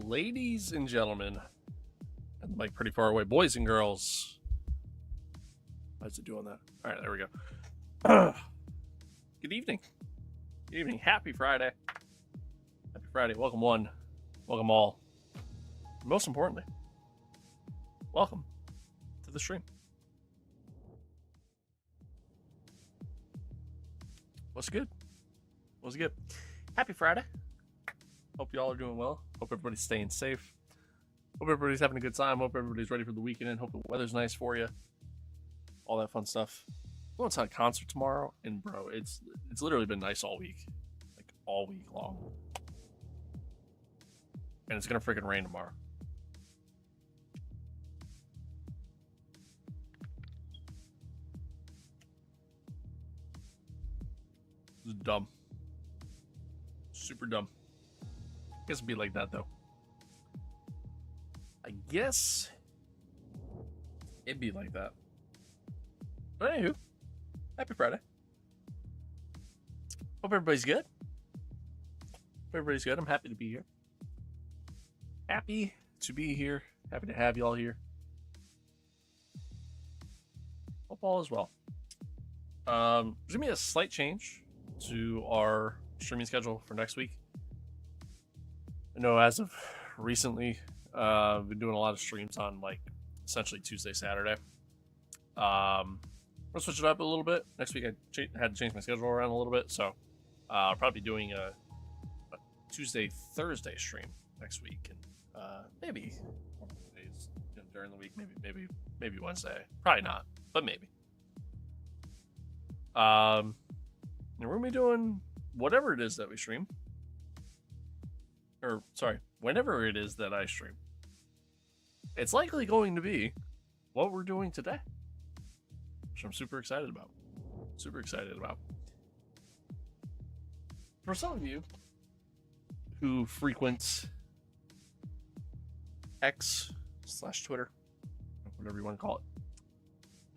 Ladies and gentlemen, and like pretty far away, boys and girls. How's it doing that? All right, there we go. Good evening. Good evening. Happy Friday. Happy Friday. Welcome one. Welcome all. Most importantly, welcome to the stream. What's good? What's good? Happy Friday. Hope y'all are doing well. Hope everybody's staying safe. Hope everybody's having a good time. Hope everybody's ready for the weekend and hope the weather's nice for you. All that fun stuff. I'm going to a concert tomorrow, and bro, it's literally been nice all week. Like all week long. And it's gonna freaking rain tomorrow. This is dumb. Super dumb. I guess it'd be like that though. I guess it'd be like that. But anywho, happy Friday. Hope everybody's good. Hope everybody's good. I'm happy to be here. Happy to be here. Happy to have y'all here. Hope all is well. There's gonna be a slight change to our streaming schedule for next week. I know as of recently, I've been doing a lot of streams on like essentially Tuesday, Saturday. I'm gonna switch it up a little bit. Next week I had to change my schedule around a little bit, so I'll probably be doing a Tuesday, Thursday stream next week, and maybe one of the days during the week, maybe Wednesday. Probably not, but maybe. And we're gonna be doing whatever it is that we stream. Or sorry, whenever it is that I stream. It's likely going to be what we're doing today, which I'm super excited about. Super excited about. For some of you who frequent X/Twitter, whatever you want to call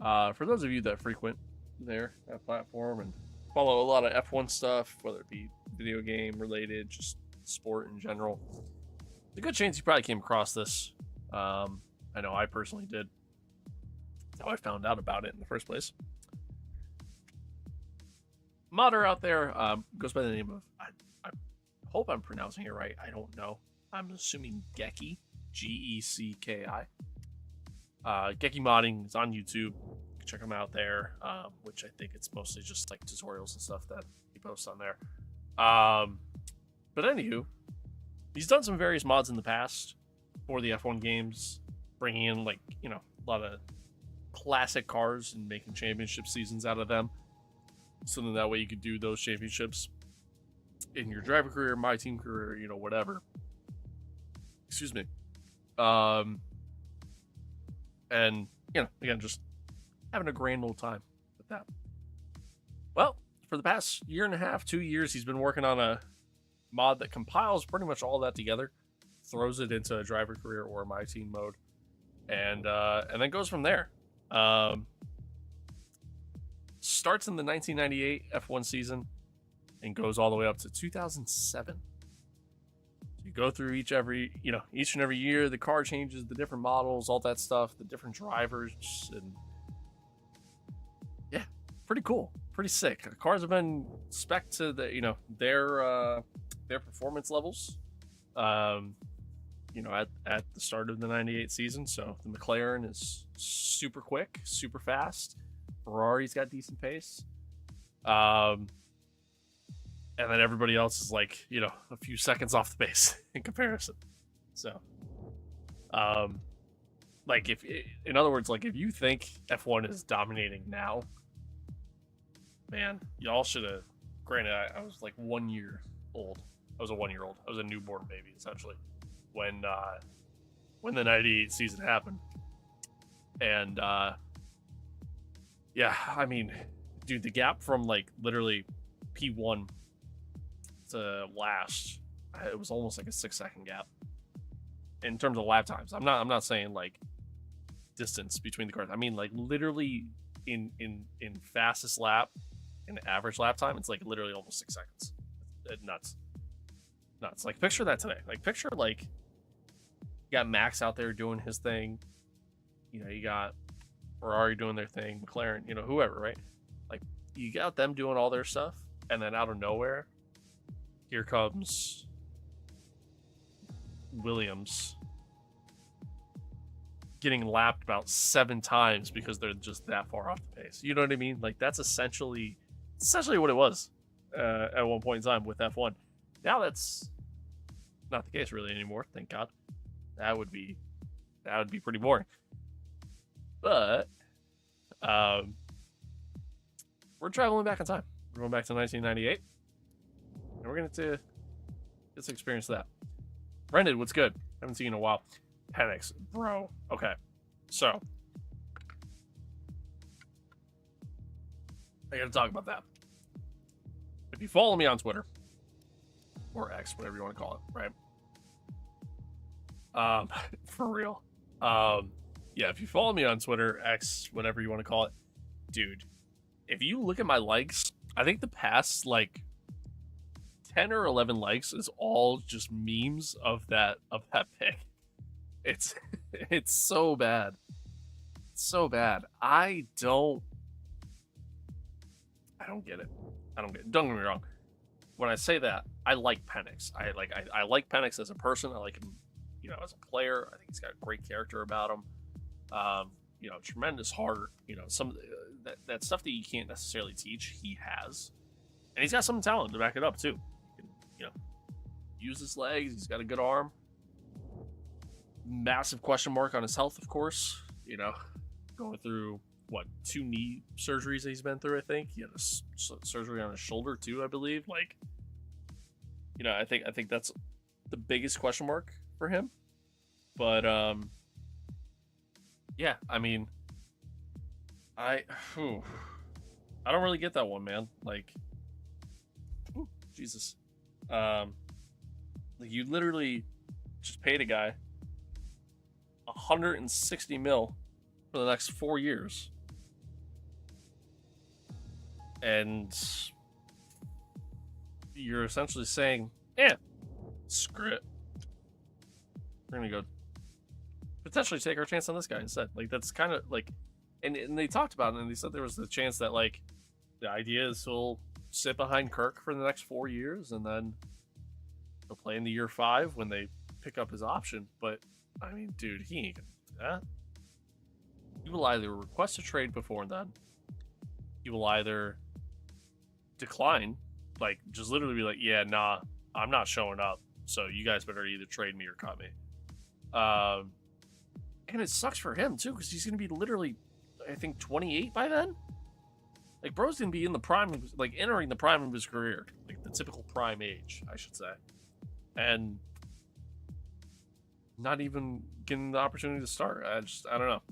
it. For those of you that frequent that platform and follow a lot of F1 stuff, whether it be video game related, just sport in general, there's a good chance you probably came across this. I know I personally did. That's how I found out about it in the first place. Modder out there goes by the name of, I hope I'm pronouncing it right. I don't know. I'm assuming Gecki. Gecki. Gecki modding is on YouTube. Check him out there, which I think it's mostly just like tutorials and stuff that he posts on there. But anywho, he's done some various mods in the past for the F1 games, bringing in like, a lot of classic cars and making championship seasons out of them. So then that way you could do those championships in your driver career, my team career, whatever. Excuse me. And, again, just having a grand old time with that. Well, for the past year and a half, 2 years, he's been working on a mod that compiles pretty much all that together, throws it into a driver career or my team mode, and then goes from there. Starts in the 1998 F1 season and goes all the way up to 2007. You go through each and every year, the car changes, the different models, all that stuff, the different drivers, and yeah, pretty cool, pretty sick. The cars have been spec to the their performance levels, at the start of the 98 season. So the McLaren is super quick, super fast. Ferrari's got decent pace. And then everybody else is like, a few seconds off the pace in comparison. So, in other words, if you think F1 is dominating now, man, y'all should have. Granted, I was like 1 year old. I was a 1 year old. I was a newborn baby essentially when the '98 season happened. And yeah, I mean, dude, the gap from literally P1 to last, it was almost like a 6-second gap in terms of lap times. I'm not saying distance between the cars. I mean literally in fastest lap and average lap time, it's literally almost 6 seconds. Nuts. Picture that today. Picture You got Max out there doing his thing. You know, you got Ferrari doing their thing, McLaren, you know, whoever, right? Like, you got them doing all their stuff, and then out of nowhere, here comes Williams getting lapped about 7 times because they're just that far off the pace. You know what I mean? Like, that's essentially what it was at one point in time with F1. Now that's not the case really anymore, thank God. That would be pretty boring. But we're traveling back in time. We're going back to 1998, and we're gonna get to experience that. Brendan, what's good? Haven't seen you in a while. Penix, bro. Okay, so I gotta talk about that. If you follow me on Twitter or X, whatever you want to call it, right? For real. Yeah, if you follow me on Twitter, X, whatever you want to call it, dude, if you look at my likes, I think the past like 10 or 11 likes is all just memes of that pick. It's it's so bad. It's so bad. I don't get it. Don't get me wrong. When I say that, I like Penix. I like Penix as a person. I like him, you know, as a player. I think he's got a great character about him. You know, tremendous heart. You know, some that stuff that you can't necessarily teach, he has, and he's got some talent to back it up too. He can, you know, use his legs. He's got a good arm. Massive question mark on his health, of course. You know, going through what 2 knee surgeries that he's been through. I think he had a surgery on his shoulder too, I believe. Like, you know, I think that's the biggest question mark for him. But yeah, I mean, I don't really get that one, man. Like, Jesus, like you literally just paid a guy 160 mil for the next 4 years, and you're essentially saying, "Yeah, screw it. We're gonna go potentially take our chance on this guy instead." Like, that's kind of like, and they talked about it, and they said there was the chance that like the idea is he'll sit behind Kirk for the next 4 years, and then he'll play in the year 5 when they pick up his option. But I mean, dude, he ain't gonna do that. You will either request a trade before then. You will either decline, like just literally be like, "Yeah, nah, I'm not showing up. So you guys better either trade me or cut me." And it sucks for him too, because he's gonna be literally, I think, 28 by then. Like, bro's gonna be in the prime, like entering the prime of his career, like the typical prime age, I should say, and not even getting the opportunity to start. I don't know.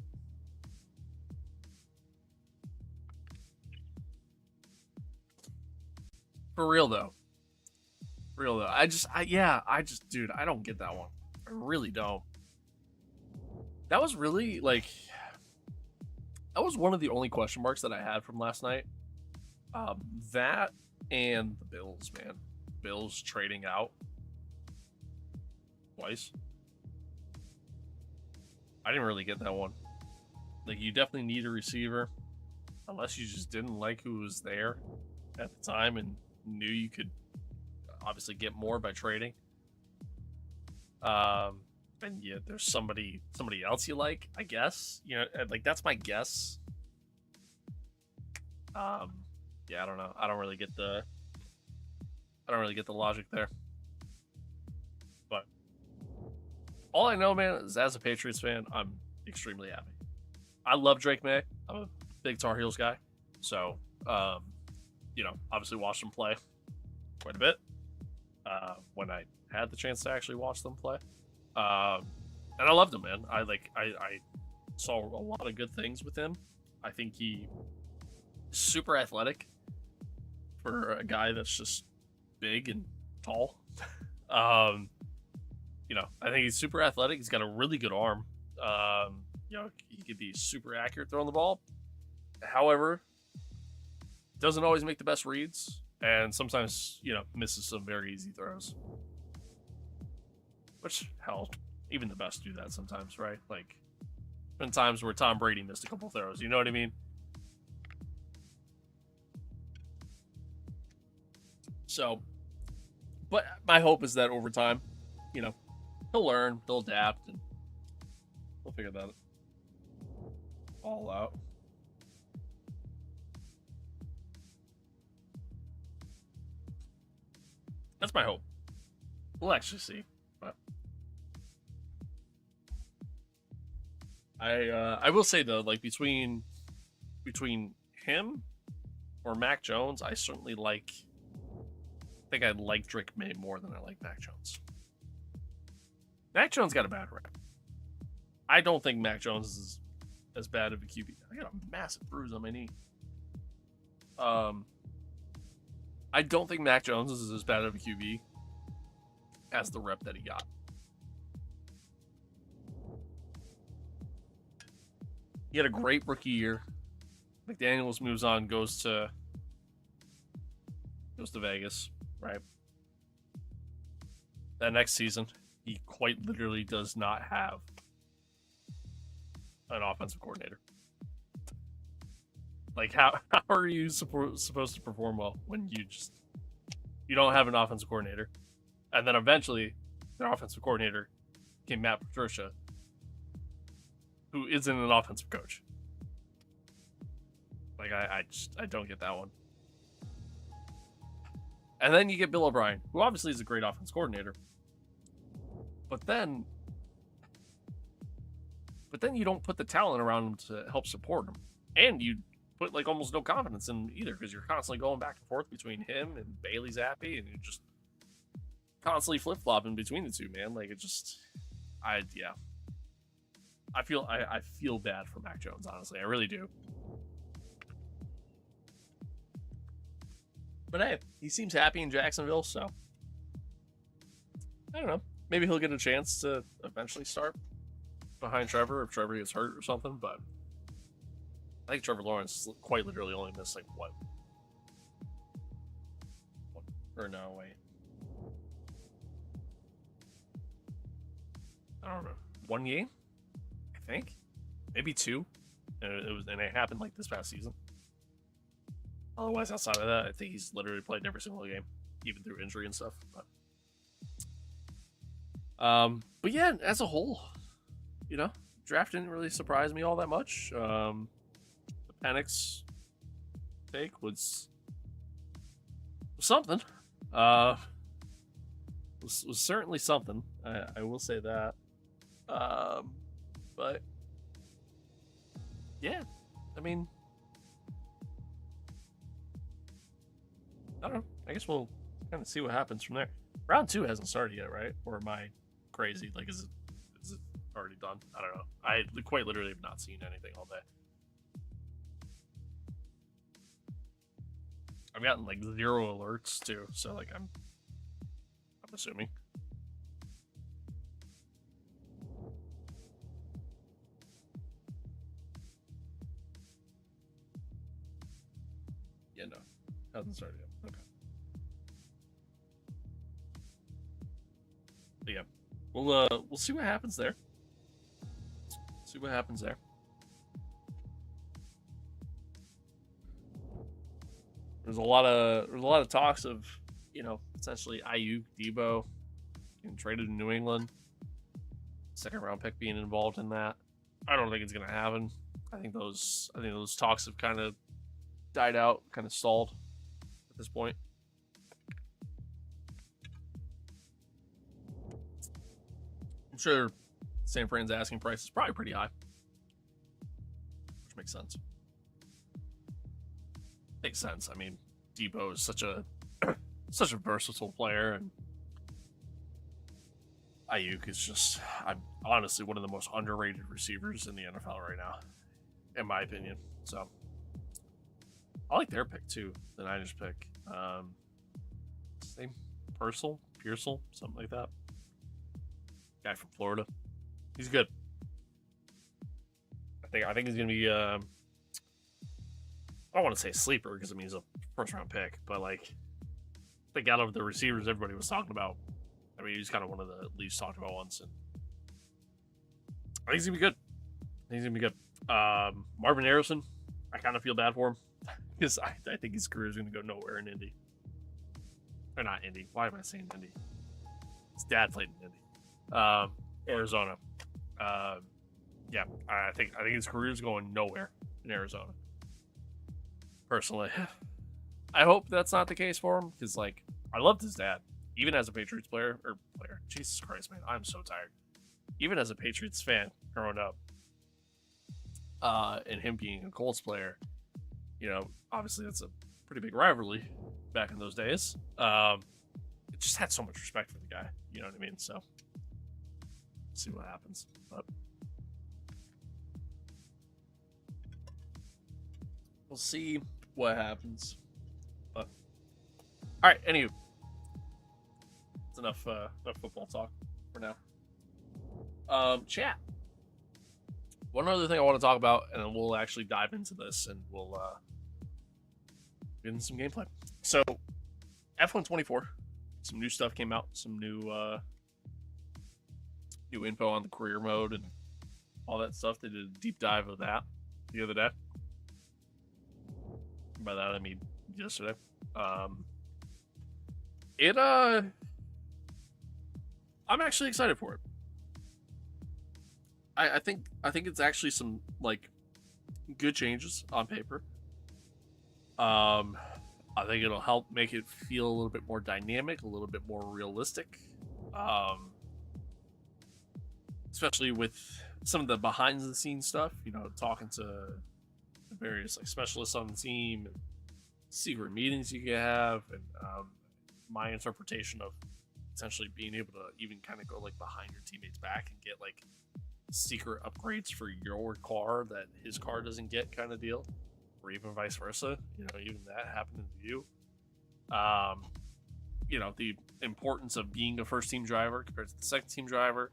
For real though. I just, dude, I don't get that one. I really don't. That was really like, that was one of the only question marks that I had from last night. That and the Bills, man. Bills trading out twice. I didn't really get that one. Like, you definitely need a receiver, unless you just didn't like who was there at the time and knew you could obviously get more by trading. And yeah, there's somebody else you like, I guess. You know, like, that's my guess. Yeah, I don't know. I don't really get the logic there. But all I know, man, is as a Patriots fan, I'm extremely happy. I love Drake May. I'm a big Tar Heels guy. So, you know, obviously watched them play quite a bit when I had the chance to actually watch them play. And I loved him, man. I saw a lot of good things with him. I think he's super athletic for a guy that's just big and tall. You know, I think he's super athletic. He's got a really good arm. You know, he could be super accurate throwing the ball. However, doesn't always make the best reads, and sometimes, you know, misses some very easy throws. Which, hell, Even the best do that sometimes, right? Like, been times where Tom Brady missed a couple throws. You know what I mean? So, but my hope is that over time, you know, he'll learn, he'll adapt, and we'll figure that all out. That's my hope. We'll actually see. But I will say though, like between him or Mac Jones, I certainly like. I think I like Drake May more than I like Mac Jones. Mac Jones got a bad rep. I don't think Mac Jones is as bad of a QB. I got a massive bruise on my knee. I don't think Mac Jones is as bad of a QB as the rep that he got. He had a great rookie year. McDaniels moves on, goes to Vegas, right? That next season, he quite literally does not have an offensive coordinator. Like, how are you supposed to perform well when you don't have an offensive coordinator? And then eventually, their offensive coordinator became Matt Patricia, who isn't an offensive coach. Like, I don't get that one. And then you get Bill O'Brien, who obviously is a great offense coordinator. But then you don't put the talent around him to help support him. And you put like almost no confidence in him either, because you're constantly going back and forth between him and Bailey Zappi, and you're just constantly flip-flopping between the two, man. Like, it just I feel bad for Mac Jones, honestly. I really do. But hey, he seems happy in Jacksonville, so I don't know. Maybe he'll get a chance to eventually start behind Trevor if Trevor gets hurt or something, but I think Trevor Lawrence quite literally only missed like what? Or no, wait. I don't know. One game? I think? Maybe two. And it happened like this past season. Otherwise, outside of that, I think he's literally played every single game, even through injury and stuff. But yeah, as a whole, you know, draft didn't really surprise me all that much. The Penix take was something. Was certainly something. I will say that. But yeah, I mean, I don't know. I guess we'll kind of see what happens from there. Round 2 hasn't started yet, right? Or am I crazy? Like, is it already done? I don't know. I quite literally have not seen anything all day. I've gotten like 0 alerts too, so like I'm assuming. Yeah, no, hasn't started yet. Okay. But yeah, we'll see what happens there. See what happens there. There's a lot of talks of, you know, essentially Ayuk, Debo getting traded to New England. Second round pick being involved in that. I don't think it's gonna happen. I think those talks have kind of died out, kind of stalled at this point. I'm sure San Fran's asking price is probably pretty high, which makes sense. Makes sense. I mean, Debo is such a versatile player, and Ayuk is just, I'm honestly one of the most underrated receivers in the NFL right now, in my opinion. So I like their pick too, the Niners pick. Same Pearsall, something like that. Guy from Florida. He's good. I think he's gonna be I don't want to say sleeper because I mean he's a first round pick, but like I think out of the receivers everybody was talking about, I mean he's kind of one of the least talked about ones, and I think he's gonna be good. I think he's gonna be good. Marvin Harrison, I kind of feel bad for him because I think his career is gonna go nowhere in Indy. Or not Indy. Why am I saying Indy? His dad played in Indy. Arizona. Yeah, I think his career is going nowhere in Arizona. Personally, I hope that's not the case for him because, like, I loved his dad, even as a Patriots player. Jesus Christ, man, I'm so tired. Even as a Patriots fan growing up, and him being a Colts player, you know, obviously that's a pretty big rivalry back in those days. It just had so much respect for the guy, you know what I mean? So, see what happens. But we'll see what happens. But all right, anywho, that's enough football talk for now. Chat. One other thing I want to talk about, and then we'll actually dive into this, and we'll get into some gameplay. So, F124, some new stuff came out, some new info on the career mode and all that stuff. They did a deep dive of that the other day. By that I mean yesterday. I'm actually excited for it. I think it's actually some like good changes on paper. I think it'll help make it feel a little bit more dynamic, a little bit more realistic. Especially with some of the behind the scenes stuff, you know, talking to the various like specialists on the team, and secret meetings you can have, and my interpretation of essentially being able to even kind of go like behind your teammates' back and get like secret upgrades for your car that his car doesn't get, kind of deal, or even vice versa. You know, even that happening to you. You know, the importance of being a first team driver compared to the second team driver.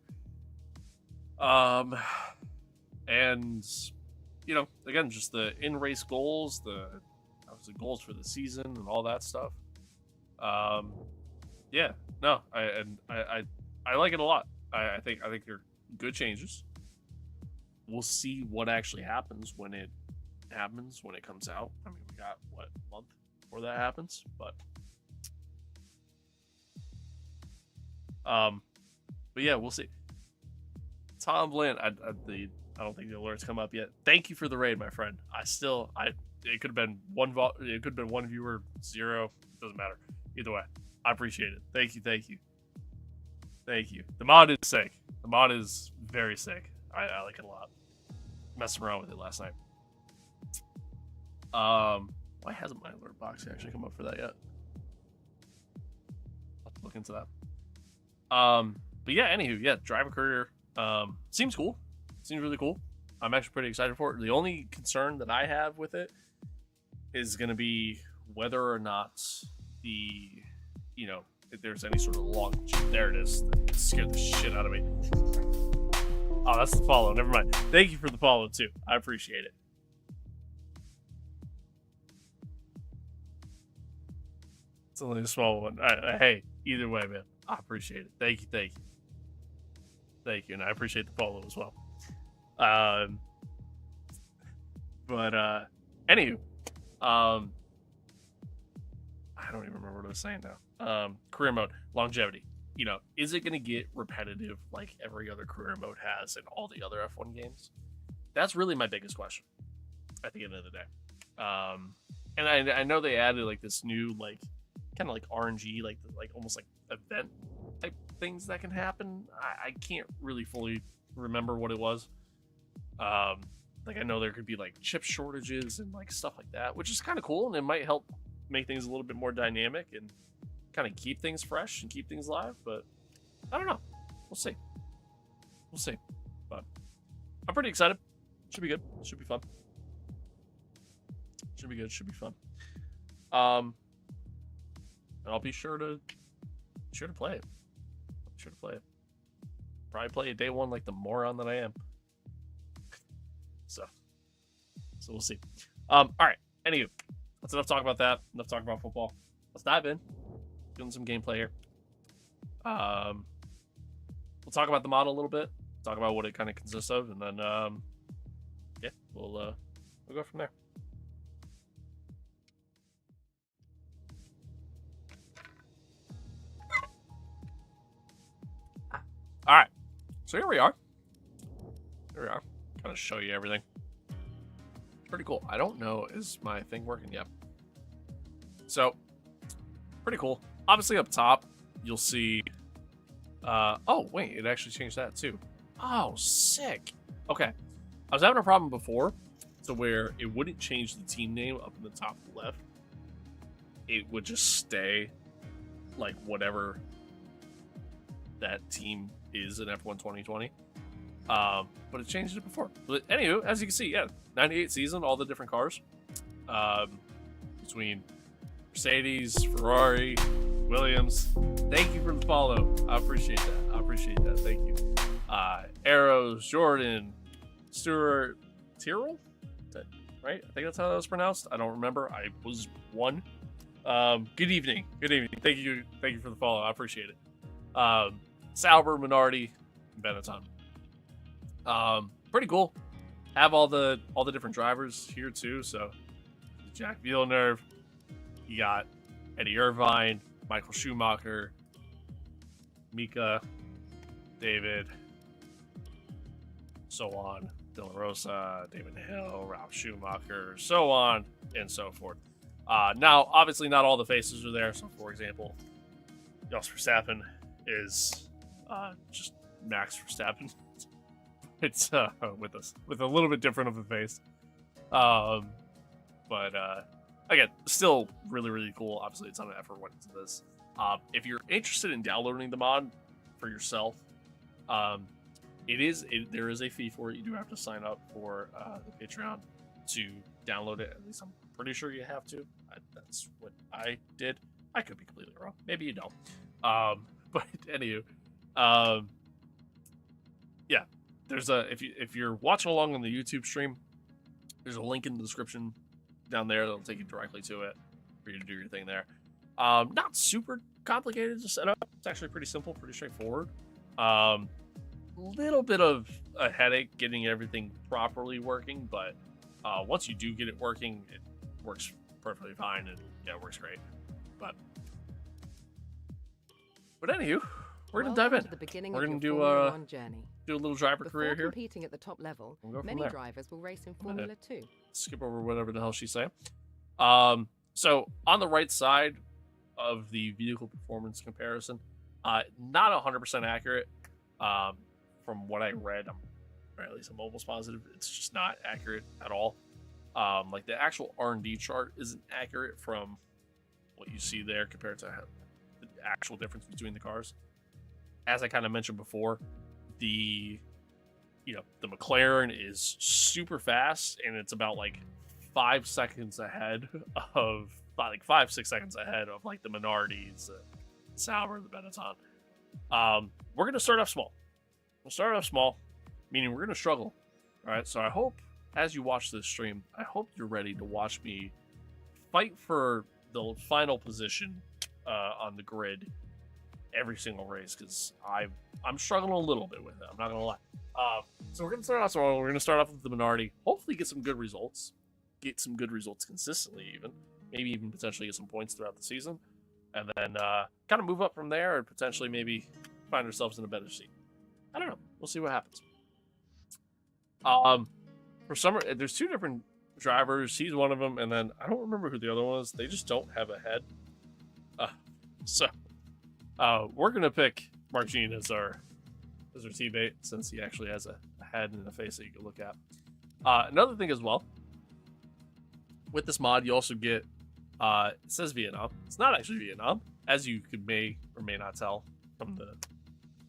And you know, again, just the in race goals, the obviously goals for the season and all that stuff. Yeah, no, I like it a lot. I think they're good changes. We'll see what actually happens when it comes out. I mean, we got what, a month before that happens, but yeah, we'll see. Tom Bland, I don't think the alert's come up yet. Thank you for the raid, my friend. It could have been one viewer, 0. Doesn't matter. Either way, I appreciate it. Thank you. The mod is sick. The mod is very sick. I like it a lot. Messing around with it last night. Why hasn't my alert box actually come up for that yet? I'll have to look into that. But yeah, anywho, yeah, driver career seems cool. Seems really cool. I'm actually pretty excited for it. The only concern that I have with it is going to be whether or not if there's any sort of long. There it is. That scared the shit out of me. Oh, that's the follow. Never mind. Thank you for the follow too. I appreciate it. It's only a small one. Hey, either way, man, I appreciate it. Thank you, and I appreciate the follow as well. Anywho, I don't even remember what I was saying now. Career mode, longevity. You know, is it going to get repetitive like every other career mode has in all the other F1 games? That's really my biggest question at the end of the day. And I know they added like this new like kind of like RNG, like almost like event type things that can happen. I can't really fully remember what it was. Like I know there could be like chip shortages and like stuff like that, which is kind of cool, and it might help make things a little bit more dynamic and kind of keep things fresh and keep things live. But I don't know. We'll see. But I'm pretty excited. Should be good. Should be fun. Should be fun. And I'll be sure to play it. Probably play it day one like the moron that I am. So we'll see. All right. Anywho, that's enough talk about that. Enough talk about football. Let's dive in. Doing some gameplay here. We'll talk about the model a little bit. talk about what it kind of consists of, and then yeah, we'll go from there. All right, so here we are. Kind of show you everything. Pretty cool. I don't know, is my thing working? Yep. So, pretty cool. Obviously, up top, you'll see. Oh wait, it actually changed that too. Oh, sick. Okay, I was having a problem before, to where it wouldn't change the team name up in the top left. It would just stay like whatever that team is in F1 2020. But it changed it before. But anywho, as you can see, yeah, 98 season, all the different cars. Between Mercedes, Ferrari, Williams. Thank you for the follow. I appreciate that. Thank you. Arrows, Jordan, Stewart, Tyrrell? Right? I think that's how that was pronounced. I don't remember. I was one. Good evening. Thank you for the follow. I appreciate it. Sauber, Minardi, Benetton. Pretty cool. Have all the different drivers here too. So Jack Villeneuve, you got Eddie Irvine, Michael Schumacher, Mika, David, so on, De La Rosa, David Hill, Ralph Schumacher, so on and so forth. Now, obviously, not all the faces are there. So, for example, Jos Verstappen is just Max Verstappen. It's with a little bit different of a face, but again, still really, really cool. Obviously, a ton of effort went into this. If you're interested in downloading the mod for yourself, there is a fee for it. You do have to sign up for the Patreon to download it. At least I'm pretty sure you have to. That's what I did. I could be completely wrong. Maybe you don't. But anywho, yeah. There's if you're watching along on the YouTube stream, there's a link in the description down there that'll take you directly to it for you to do your thing there. Not super complicated to set up. It's actually pretty simple, pretty straightforward. Little bit of a headache getting everything properly working, but once you do get it working, it works perfectly fine, and yeah, it works great. But anywho, we're gonna dive in. We're gonna do a little driver career here. Competing at the top level, many drivers will race in Formula 2. Skip over whatever the hell she's saying. So on the right side of the vehicle performance comparison, not 100% accurate. From what I read, or at least I'm almost positive, it's just not accurate at all. Like the actual R&D chart isn't accurate from what you see there compared to the actual difference between the cars. As I kind of mentioned before, the McLaren is super fast, and it's about like 5 seconds ahead of, like 5-6 seconds ahead of like the Minardis, the Sauber, the Benetton. We're gonna start off small. We'll start off small, meaning we're gonna struggle. All right. So I hope as you watch this stream, I hope you're ready to watch me fight for the final position on the grid every single race, because I'm struggling a little bit with it. I'm not gonna lie. So we're gonna start off small. We're gonna start off with the Minardi. Hopefully, get some good results. Get some good results consistently, even maybe even potentially get some points throughout the season, and then kind of move up from there, and potentially maybe find ourselves in a better seat. I don't know. We'll see what happens. For summer, there's 2 different drivers. He's one of them, and then I don't remember who the other one is. They just don't have a head. So we're gonna pick Mark Jean as our teammate, since he actually has a head and a face that you can look at. Another thing as well, with this mod, you also get it says Vietnam. It's not actually Vietnam, as you may or may not tell from the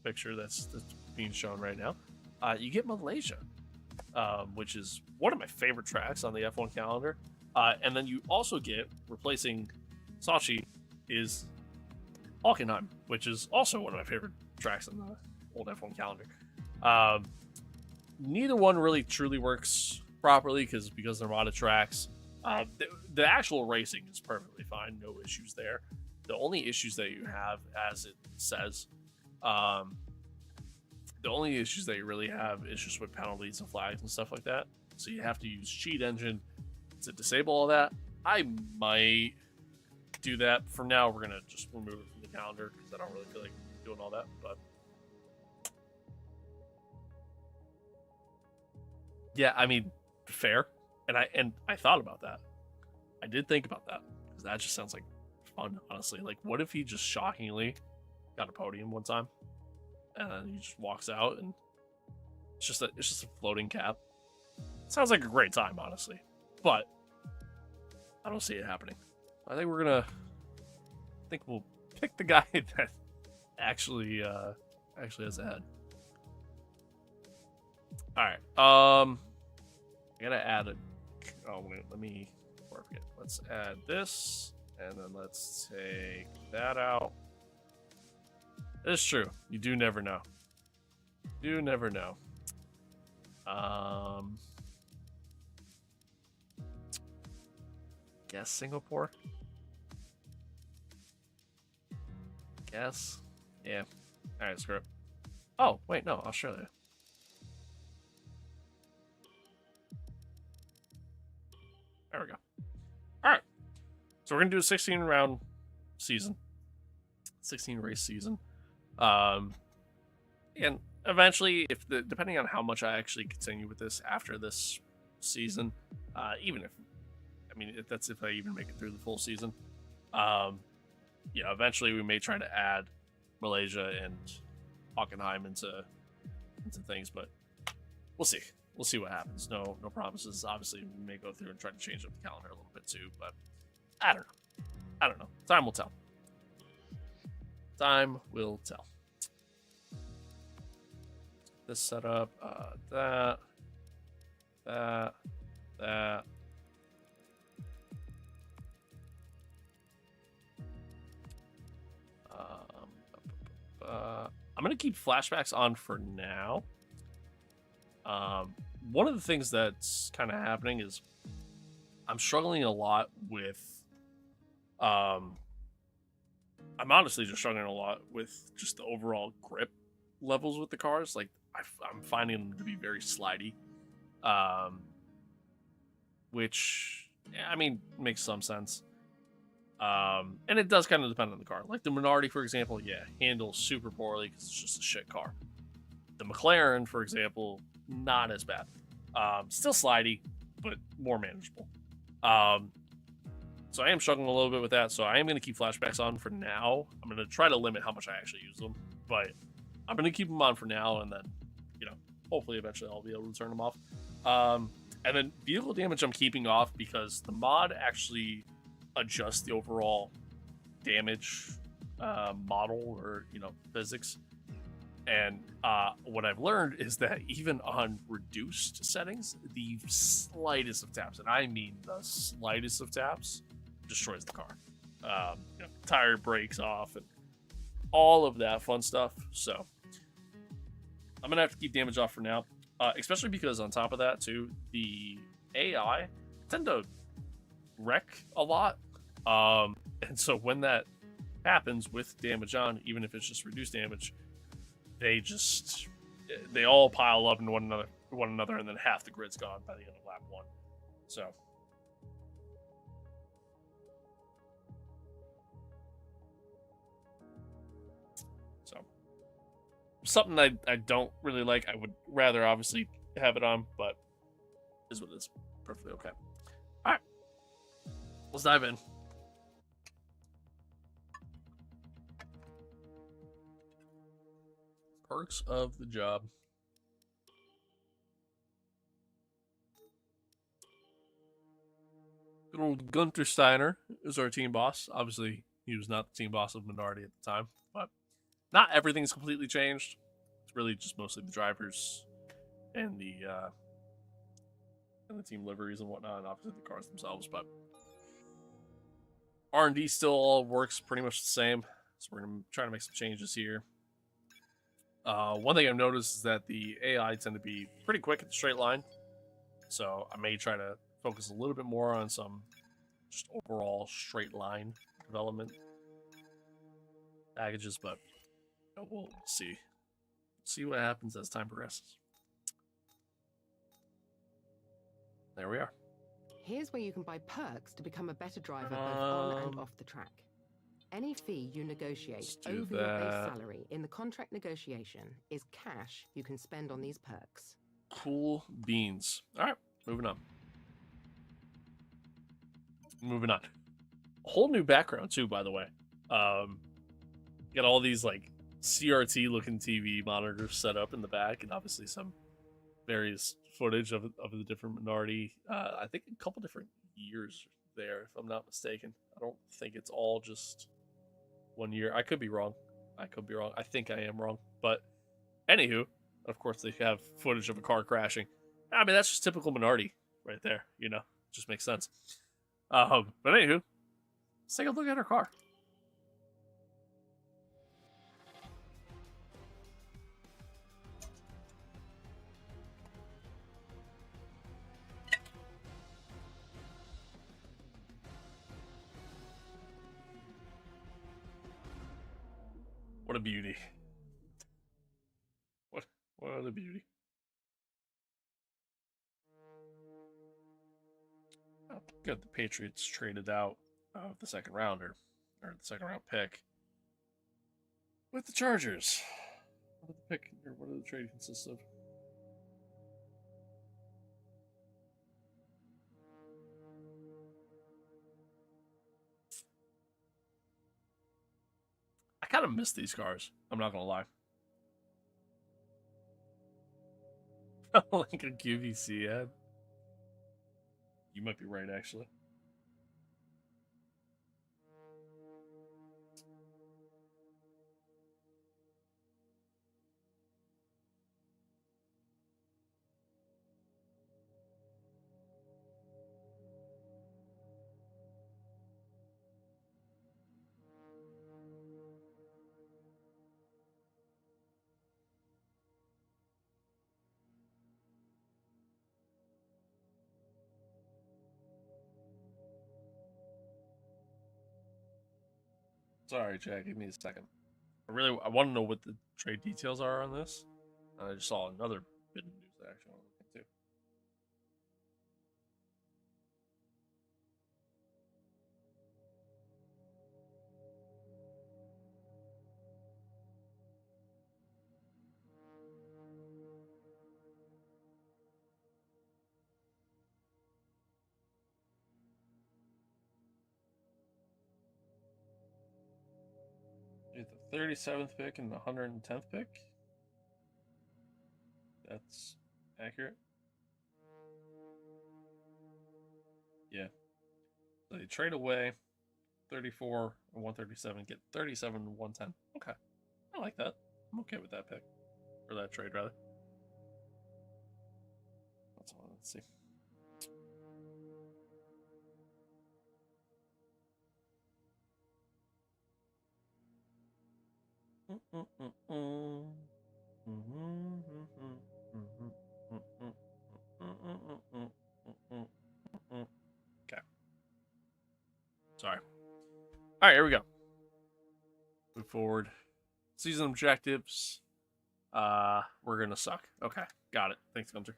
picture that's being shown right now. You get Malaysia, which is one of my favorite tracks on the F1 calendar. And then you also get, replacing Sochi, is Hockenheim, which is also one of my favorite tracks on the old F1 calendar. Neither one really truly works properly because they're modded tracks. The actual racing is perfectly fine, no issues there. The only issues that you have, as it says, The only issues that you really have is just with penalties and flags and stuff like that. So you have to use cheat engine to disable all that. I might do that. For now, we're gonna just remove it from the calendar because I don't really feel like doing all that. But yeah, I mean, fair. And I thought about that. I did think about that because that just sounds like fun, honestly. Like, what if he just shockingly got a podium one time, and then he just walks out, and it's just a floating cap. Sounds like a great time, honestly, but I don't see it happening. I think we'll pick the guy that actually has a head. All right. I gotta add a. Oh wait, let me. Before I forget, let's add this, and then let's take that out. It's true. You do never know. You never know. Guess Singapore. Guess. Yeah. All right, screw it. Oh wait, no, Australia. There we go. All right. So we're gonna do a 16 round season, 16 race season. And eventually, depending on how much I actually continue with this after this season, even if I even make it through the full season, eventually we may try to add Malaysia and Hockenheim into things, but we'll see. We'll see what happens. No promises. Obviously, we may go through and try to change up the calendar a little bit too, but I don't know. Time will tell. Time will tell. This setup, that. I'm gonna keep flashbacks on for now. One of the things that's kind of happening is I'm struggling a lot with. I'm honestly just struggling a lot with just the overall grip levels with the cars. Like I'm finding them to be very slidey, which I mean makes some sense. And it does kind of depend on the car. Like the Minardi, for example, handles super poorly because it's just a shit car. The McLaren, for example, not as bad. Still slidey, but more manageable. So I am struggling a little bit with that. So I am going to keep flashbacks on for now. I'm going to try to limit how much I actually use them, but I'm going to keep them on for now, and then, hopefully eventually I'll be able to turn them off. And then vehicle damage I'm keeping off because the mod actually adjusts the overall damage model or physics. And what I've learned is that even on reduced settings, the slightest of taps, and I mean the slightest of taps, destroys the car. Tire breaks off and all of that fun stuff. So I'm gonna have to keep damage off for now, especially because on top of that too, the AI tend to wreck a lot. And so when that happens with damage on, even if it's just reduced damage, they all pile up into one another, and then half the grid's gone by the end of lap 1. So something I don't really like. I would rather obviously have it on, but is what it is. Perfectly okay. All right, let's dive in. Perks of the job. Good old Gunther Steiner is our team boss. Obviously, he was not the team boss of Minardi at the time, but not everything's completely changed. It's really just mostly the drivers and the team liveries and whatnot, and obviously the cars themselves. But R&D still all works pretty much the same. So we're gonna try to make some changes here. One thing I've noticed is that the AI tend to be pretty quick at the straight line. So I may try to focus a little bit more on some just overall straight line development packages, but we'll see. see what happens as time progresses. There we are. Here's where you can buy perks to become a better driver both on and off the track. Any fee you negotiate over your base salary in the contract negotiation is cash you can spend on these perks. Cool beans. All right, moving on. Moving on. A whole new background too, by the way. Got all these like CRT looking TV monitors set up in the back, and obviously some various footage of the different minority. I think a couple different years there, if I'm not mistaken. I don't think it's all just 1 year. I could be wrong. I think I am wrong. But anywho, of course they have footage of a car crashing. I mean, that's just typical minority right there. You know, just makes sense. But anywho, let's take a look at her car. What a beauty. What a beauty. Oh, good. The Patriots traded out the second rounder, or the second round pick, with the Chargers. What did the pick, or what did the trade consist of? I kind of miss these cars. I'm not gonna lie. Like a QVC ad. You might be right, actually. Sorry, Jack. Give me a second. I want to know what the trade details are on this. I just saw another bit of news that I actually want to look into. The 37th pick and the 110th pick. That's accurate. Yeah. So they trade away 34 and 137, get 37 and 110. Okay. I like that. I'm okay with that pick. Or that trade, rather. That's all. Let's see. Okay. Sorry. All right, here we go. Move forward. Season objectives. We're gonna suck. Okay, got it. Thanks, Gunter.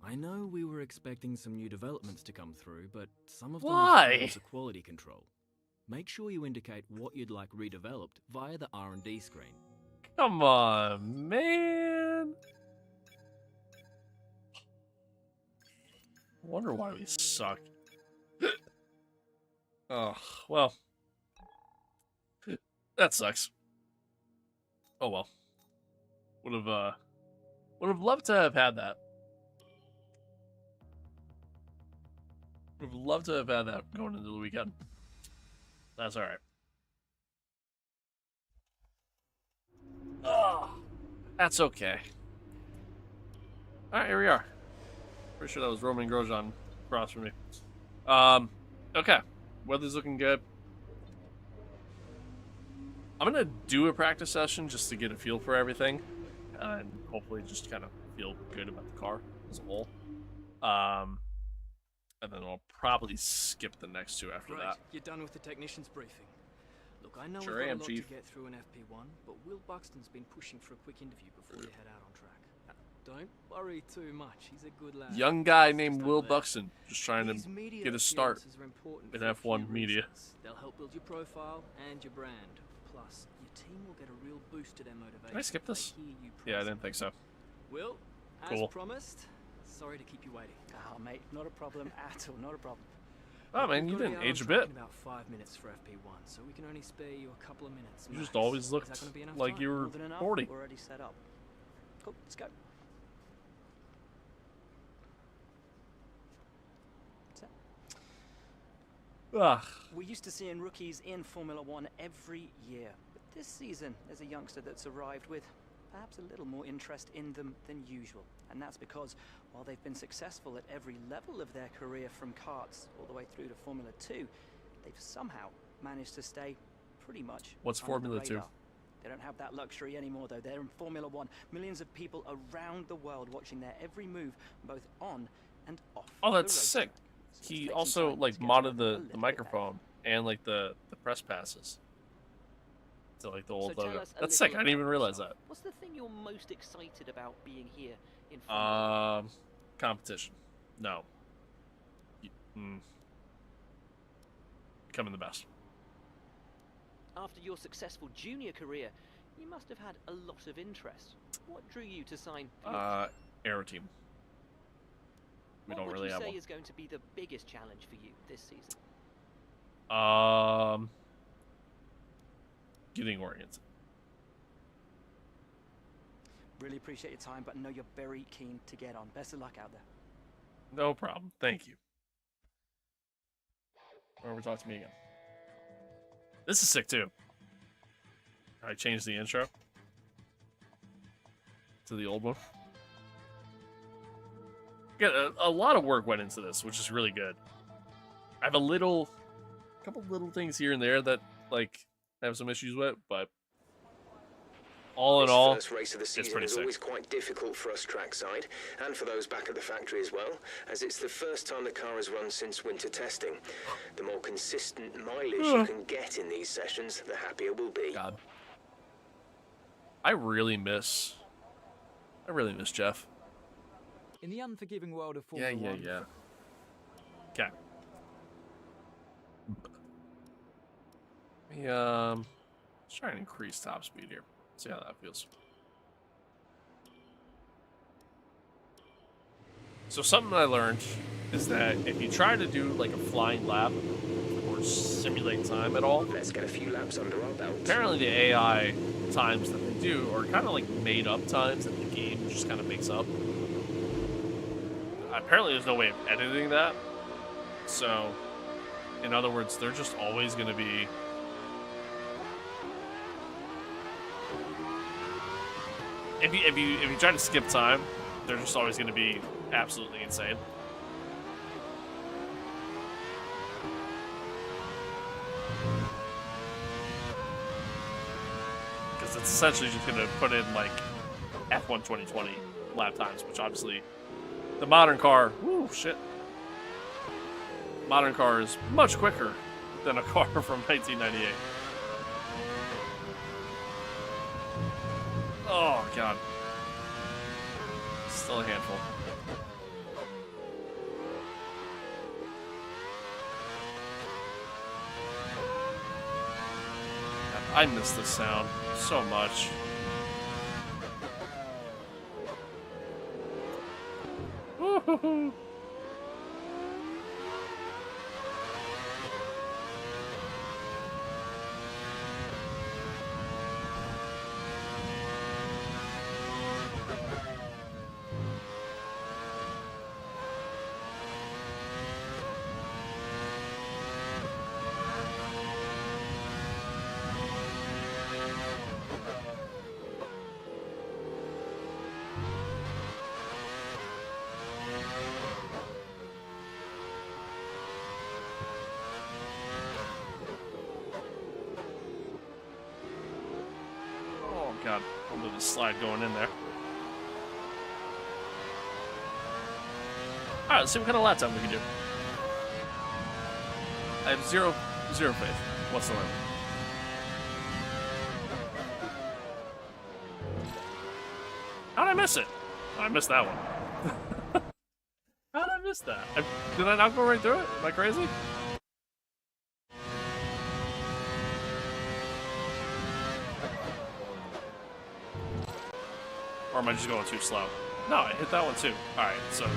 I know we were expecting some new developments to come through, but some of them Why? are quality control. Make sure you indicate what you'd like redeveloped via the R&D screen. Come on, man. I wonder why we suck. Oh, well. That sucks. Oh well. Would have loved to have had that. Would have loved to have had that going into the weekend. That's alright. Oh, that's okay. Alright, here we are. Pretty sure that was Roman Grosjean across from me. Okay. Weather's looking good. I'm going to do a practice session just to get a feel for everything. And hopefully just kind of feel good about the car as a whole. And then I'll probably skip the next two after that. You're done with the technician's briefing. Look, I know Sure we've got am, a lot Chief. to get through in FP1, but Will Buxton's been pushing for a quick interview before you head out on track. Don't worry too much. He's a good lad. Young guy named Just Will over there. Buxton, just trying to These media get a start appearances are important in for a F1 few media. reasons. They'll help build your profile and your brand. Plus, your team will get a real boost to their motivation. Can I skip if they this? hear you Yeah, I praise didn't think so. Will, as Cool. promised, sorry to keep you waiting. Oh, mate, not a problem at all, not a problem. Oh man, you We've gotta didn't be out age a on track bit. in about 5 minutes for FP1, so we can only spare you a couple of minutes. You just max. always Is looked that gonna be enough like time? you were More than enough. 40. We're already set up. Cool, let's go. Ugh. We're used to seeing rookies in Formula One every year, but this season there's a youngster that's arrived with perhaps a little more interest in them than usual. And that's because while they've been successful at every level of their career from karts all the way through to Formula 2, they've somehow managed to stay pretty much What's under the Formula 2? radar. They don't have that luxury anymore, though. They're in Formula One. Millions of people around the world watching their every move, both on and off. Oh, the that's racetrack. sick. So let's He take some also time like to get to modded know them a the little bit microphone and like the press passes. So like the old So tell logo. us a That's sick. I little didn't even about realize yourself. that. What's the thing you're most excited about being here in Formula One? Competition. No. Becoming the best. After your successful junior career, you must have had a lot of interest. What drew you to sign for your team? Aero team. We What don't would really you have say one. is going to be the biggest challenge for you this season? Getting oriented. Really appreciate your time, but know you're very keen to get on. Best of luck out there. No problem. Thank you. Or talk to me again. This is sick too. I changed the intro to the old one. Yeah, a lot of work went into this, which is really good. I have a couple little things here and there that like I have some issues with, but all in This all, first race of the season pretty is sick. always quite difficult for us trackside, and for those back at the factory as well, as it's the first time the car has run since winter testing. The more consistent mileage you can get in these sessions, the happier we'll be. God, I really miss Jeff. In the unforgiving world of Yeah, Formula yeah, One, yeah. Okay. Let's try and increase top speed here. See how that feels. So something I learned is that if you try to do like a flying lap or simulate time at all, Let's get a few laps under our belt. apparently the AI times that they do are kind of like made up times that the game just kind of makes up. Apparently there's no way of editing that. So, in other words, they're just always going to be if you try to skip time, they're just always going to be absolutely insane. Because it's essentially just going to put in like F1 2020 lap times, which obviously the modern car, whoo, shit. Modern car is much quicker than a car from 1998. Oh, God. Still a handful. God, I miss this sound so much. Woo-hoo-hoo. Oh, God. A little bit of slide going in there. Alright, let's see what kind of lap time we can do. I have zero faith whatsoever. I miss it? I missed that one. How did I miss that? Did I not go right through it? Am I crazy? Or am I just going too slow? No, I hit that one too. Alright, so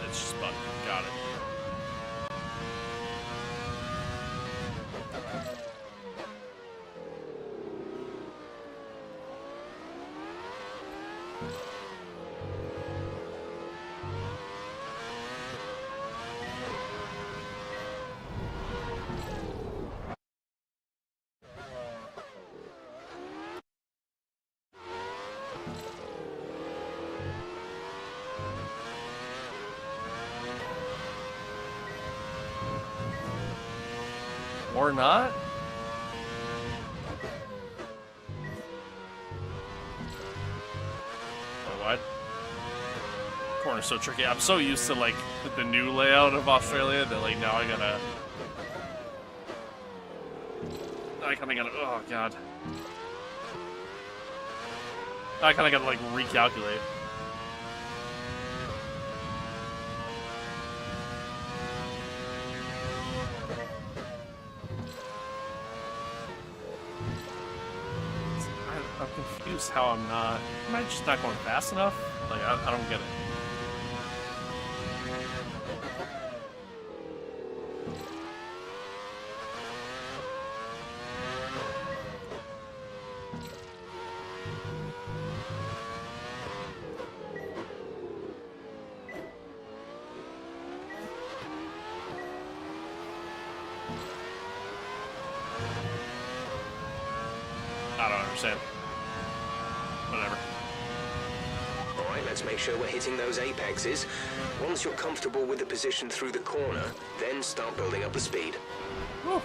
it's just bugged. Got it. Or not? Oh, what? Corner's so tricky. I'm so used to, like, the new layout of Australia that, like, now I kinda gotta, oh, God. I kinda gotta, like, recalculate. I'm confused how I'm not. Am I just not going fast enough? Like, I don't get it. I don't understand. Whatever. Alright, let's make sure we're hitting those apexes. Once you're comfortable with the position through the corner, then start building up the speed. Whew.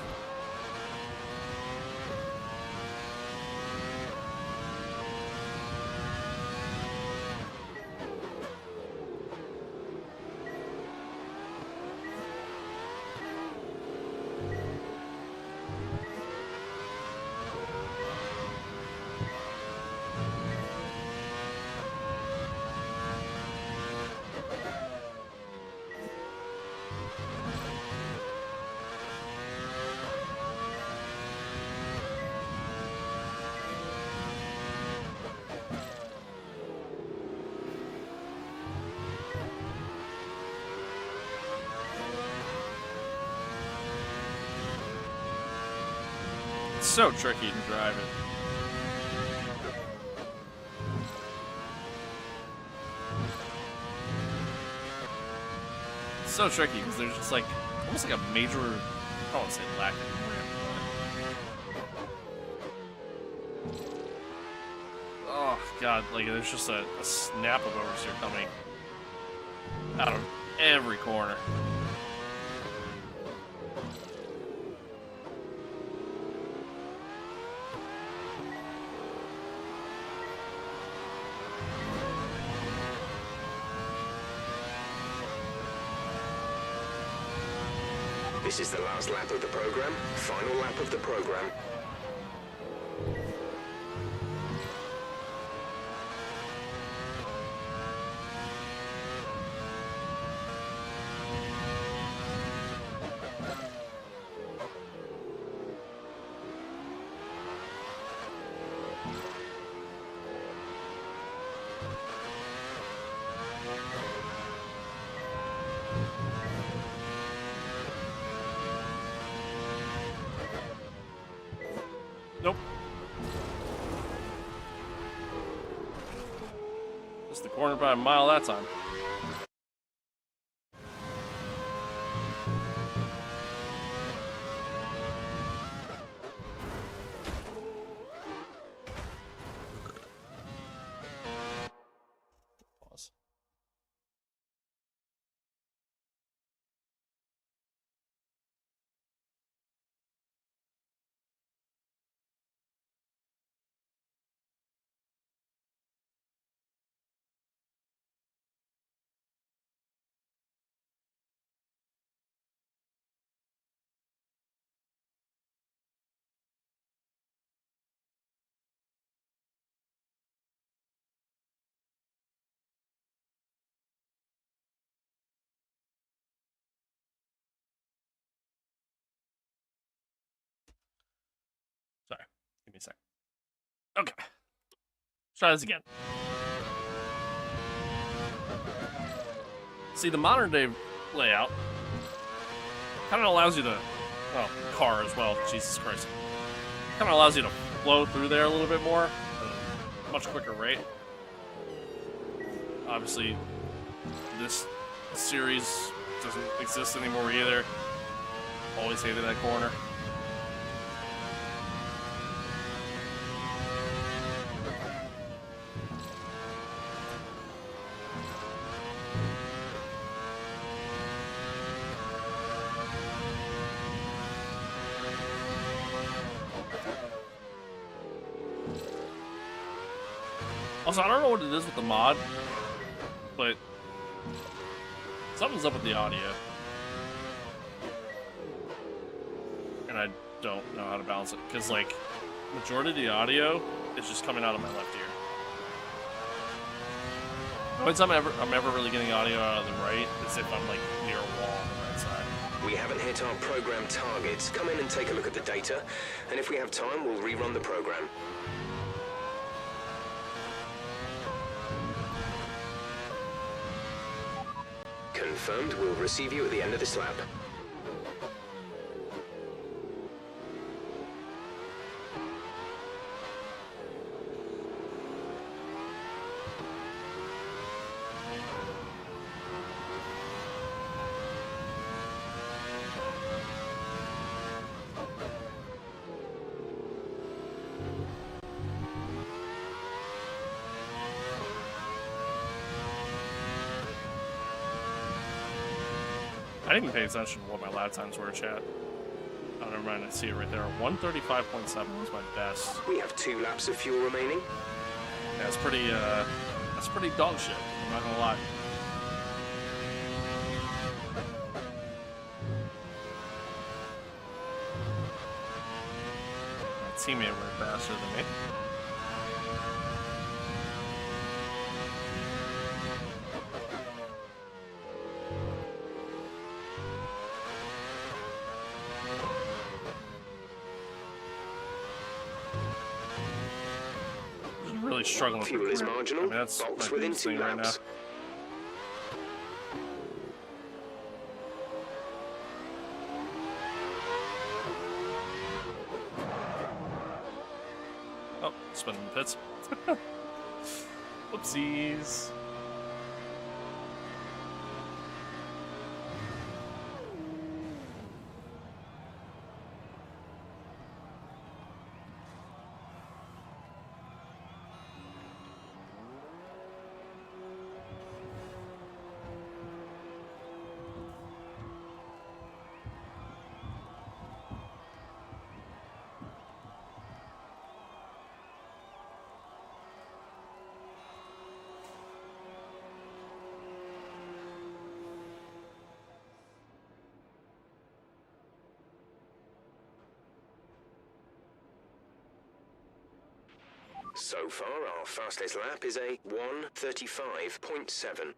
It's so tricky to drive it. It's so tricky because there's just like almost like a major, I don't want to say lack of grip. Oh God, like there's just a snap of oversteer coming out of every corner. This is the last lap of the program, final lap of the program. Nope. Just the corner by a mile that time. Give me a sec. Okay. Let's try this again. See, the modern day layout kind of allows you to, well, car as well, Jesus Christ. Kind of allows you to flow through there a little bit more at a much quicker rate. Obviously, this series doesn't exist anymore either. Always hated that corner. Also, I don't know what it is with the mod, but something's up with the audio. And I don't know how to balance it, because, like, majority of the audio is just coming out of my left ear. The only time I'm ever really getting audio out of the right is if I'm, like, near a wall on the right side. We haven't hit our program targets. Come in and take a look at the data, and if we have time, we'll rerun the program. Confirmed. We'll receive you at the end of this lap. I didn't even pay attention to what my lap times were, chat. Oh, never mind, I see it right there. 135.7 was my best. We have 2 laps of fuel remaining. Yeah, that's pretty dog shit, I'm not gonna lie. My teammate went faster than me. Really struggling with Fuel is marginal. I mean, that's Box my within biggest 2 thing right now. laps. Oh, spinning the pits. Whoopsies. So far, our fastest lap is a 1:35.7.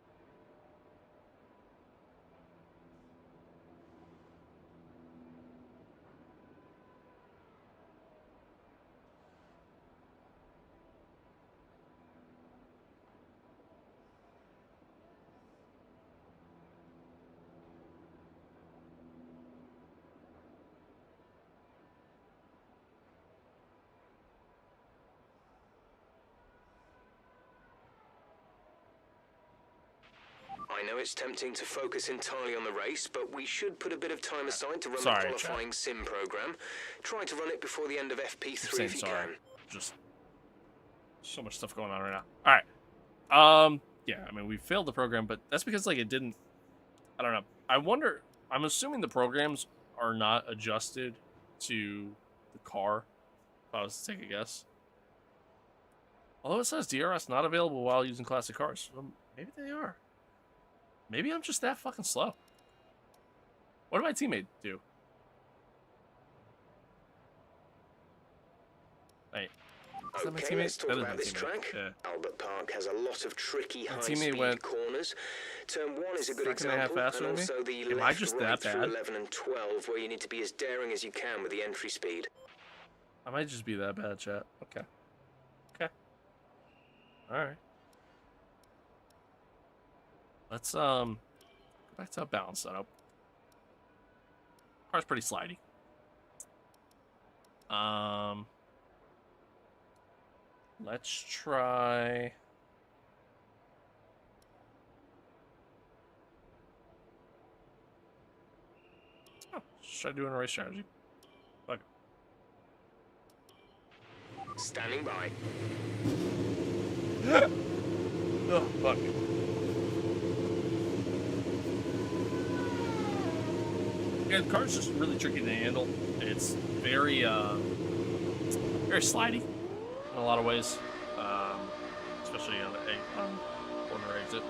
I know it's tempting to focus entirely on the race, but we should put a bit of time aside to run the qualifying sim program. Try to run it before the end of FP3 if you can. Just so much stuff going on right now. Alright. Yeah, I mean, we failed the program, but that's because, like, it didn't... I don't know. I wonder... I'm assuming the programs are not adjusted to the car, if I was to take a guess. Although it says DRS not available while using classic cars. Well, maybe they are. Maybe I'm just that fucking slow. What did my teammate do? Wait. Okay, let's talk about this track. Yeah. Albert Park has a lot of tricky high-speed corners. Turn 1 is a good example, and also the left right through 11 and 12, where you need to be as daring as you can with the entry speed. I might just be that bad, chat. Okay. Okay. Alright. Let's go back to a balance setup. Car's pretty slidey. Let's try. Oh, let's try doing a race strategy. Fuck it. Standing by. Oh, fuck. Yeah, the car's just really tricky to handle. It's very, very slidey in a lot of ways, especially on the corner exit.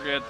Good.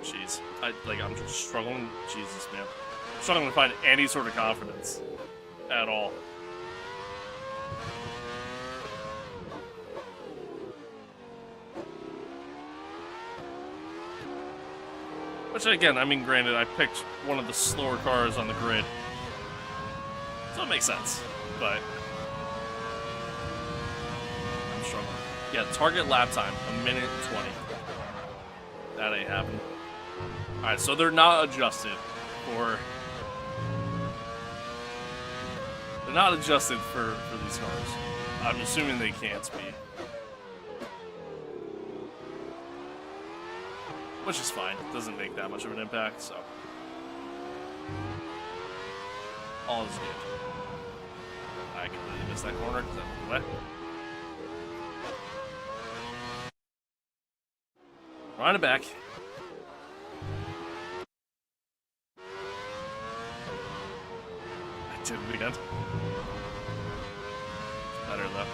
Jeez, I'm just struggling. Jesus, man, I'm struggling to find any sort of confidence at all. Which again, I mean, granted, I picked one of the slower cars on the grid, so it makes sense. But I'm struggling. Yeah, target lap time, 1:20. That ain't happening. Alright, so they're not adjusted for... They're not adjusted for these cars. I'm assuming they can't be. Which is fine. It doesn't make that much of an impact, so... All is good. I completely missed that corner because I moved away. Run it back. I did it again. Better though.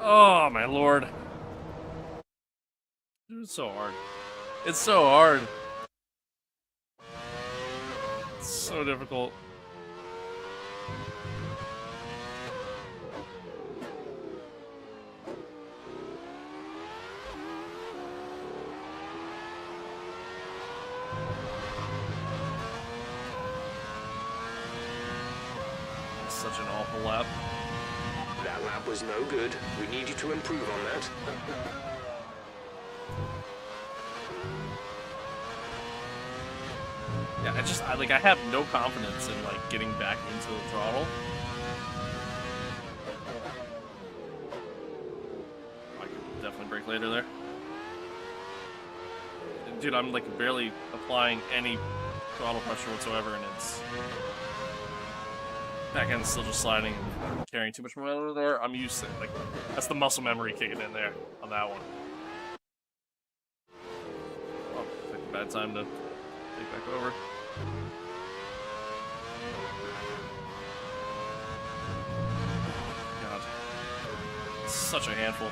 Oh my lord. Dude, it's so hard. It's so hard. It's so difficult. It's such an awful lap. That lap was no good. We need you to improve on that. Yeah, I have no confidence in getting back into the throttle. later there. Dude, I'm like barely applying any throttle pressure whatsoever, and it's back end's still just sliding and carrying too much momentum there. I'm used to it. Like, that's the muscle memory kicking in there on that one. Oh, picked a bad time to take back over. God, it's such a handful.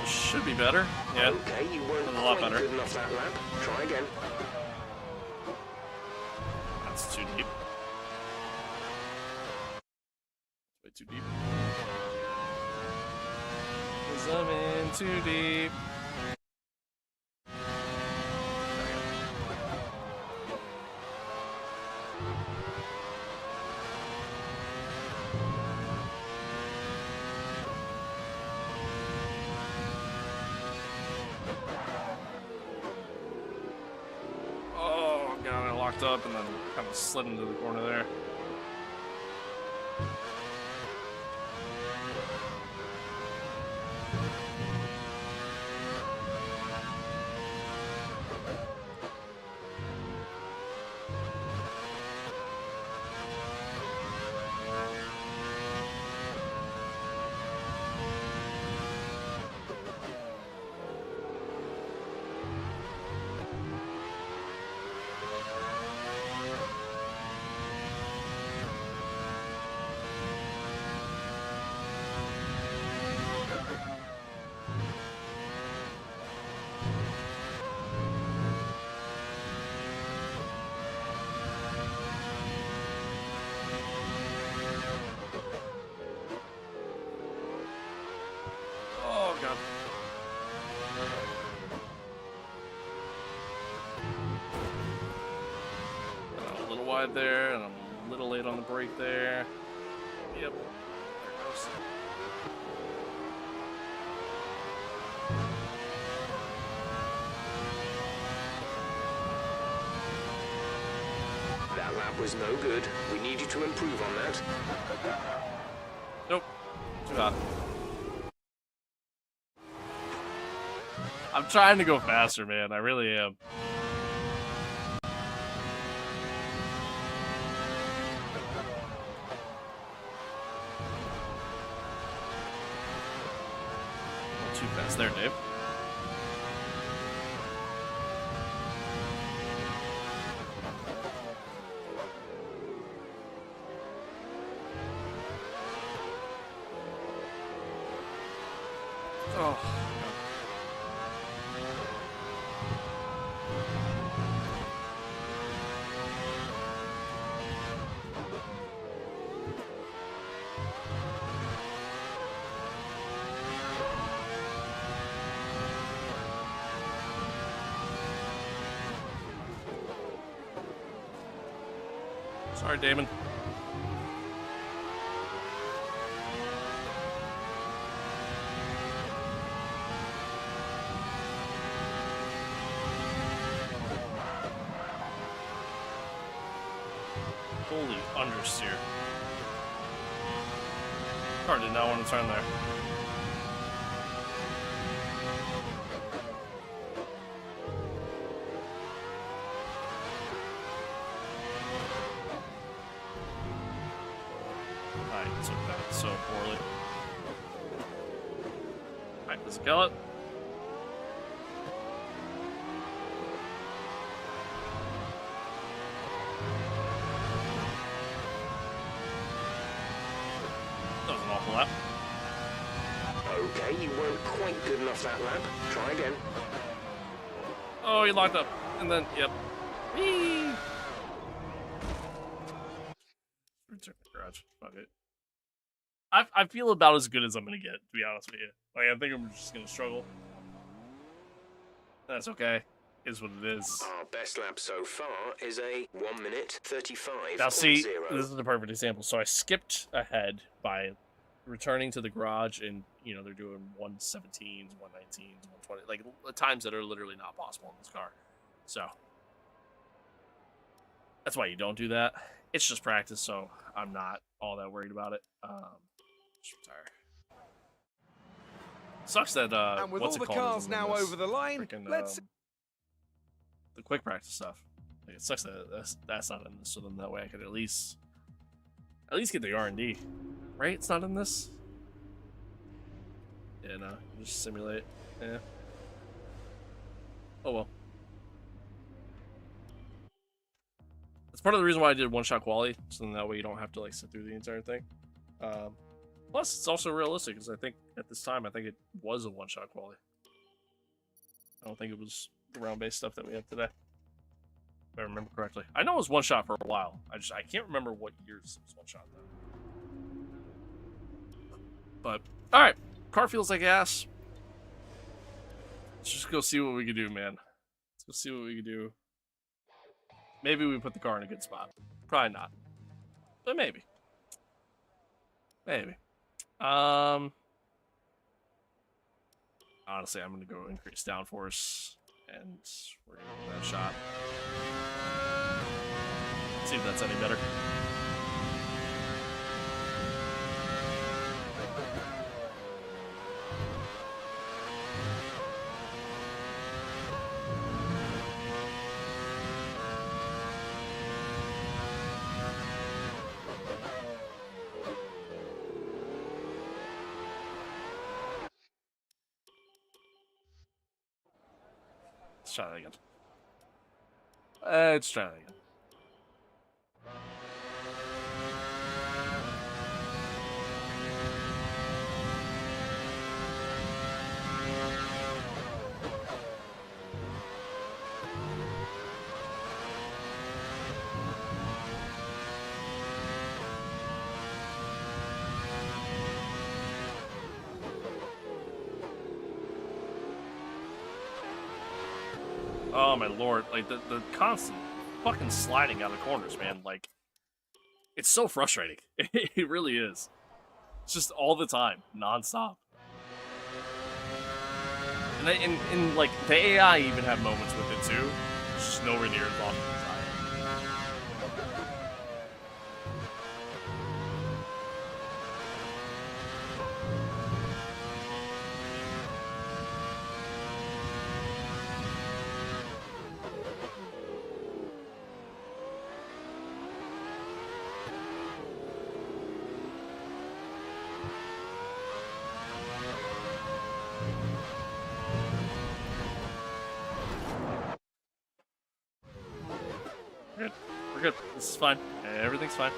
Should be better. Yeah. Okay, you weren't a lot quite better. good enough that lap. Try again. That's too deep. Way too deep. 'Cause I'm in too deep. Oh god, I locked up and then kind of slid into the corner there. Oh god. A little wide there, and I'm a little late on the brake there. Yep. There it goes. That lap was no good. We need you to improve on that. Nope. Too hot. I'm trying to go faster, man. I really am. Not too fast there, Dave. Oh. Sorry, Damon. Holy understeer. Car did not want to turn there. I took that so poorly. Does it kill it? That was an awful lap. Okay, you weren't quite good enough that lap. Try again. Oh, he locked up. And then, yep. Whee! Return to the garage. Fuck it. I feel about as good as I'm gonna get, to be honest with you. Like, I think I'm just gonna struggle. That's okay. Is what it is. Our best lap so far is a 1 minute 35.0. Now see, this is the perfect example. So I skipped ahead by returning to the garage, and you know they're doing 117s, 119s, 120, like times that are literally not possible in this car. So that's why you don't do that. It's just practice, so I'm not all that worried about it. Just retire. Sucks that and with all the cars now over the line, freaking, let's the quick practice stuff. Like, it sucks that that's not in this, so then that way I could at least get the R&D. Right? It's not in this. Yeah, no, just simulate. Yeah. Oh well. That's part of the reason why I did one-shot quali, so then that way you don't have to like sit through the entire thing. Plus, it's also realistic because I think at this time it was a one-shot quali. I don't think it was the round-based stuff that we have today, if I remember correctly. I know it was one shot for a while. I can't remember what years it was one shot though. But all right, car feels like ass. Let's just go see what we can do, man. Let's go see what we can do. Maybe we put the car in a good spot. Probably not, but maybe. Maybe. Honestly, I'm gonna go increase downforce. And we're gonna give that a shot. See if that's any better. Let's try that again. Let's try that again. Oh my lord, like the constant fucking sliding out of corners, man, like it's so frustrating. It really is. It's just all the time, non-stop. And like the AI even have moments with it too. It's just nowhere near as often as I am. We're good. This is fine. Everything's fine.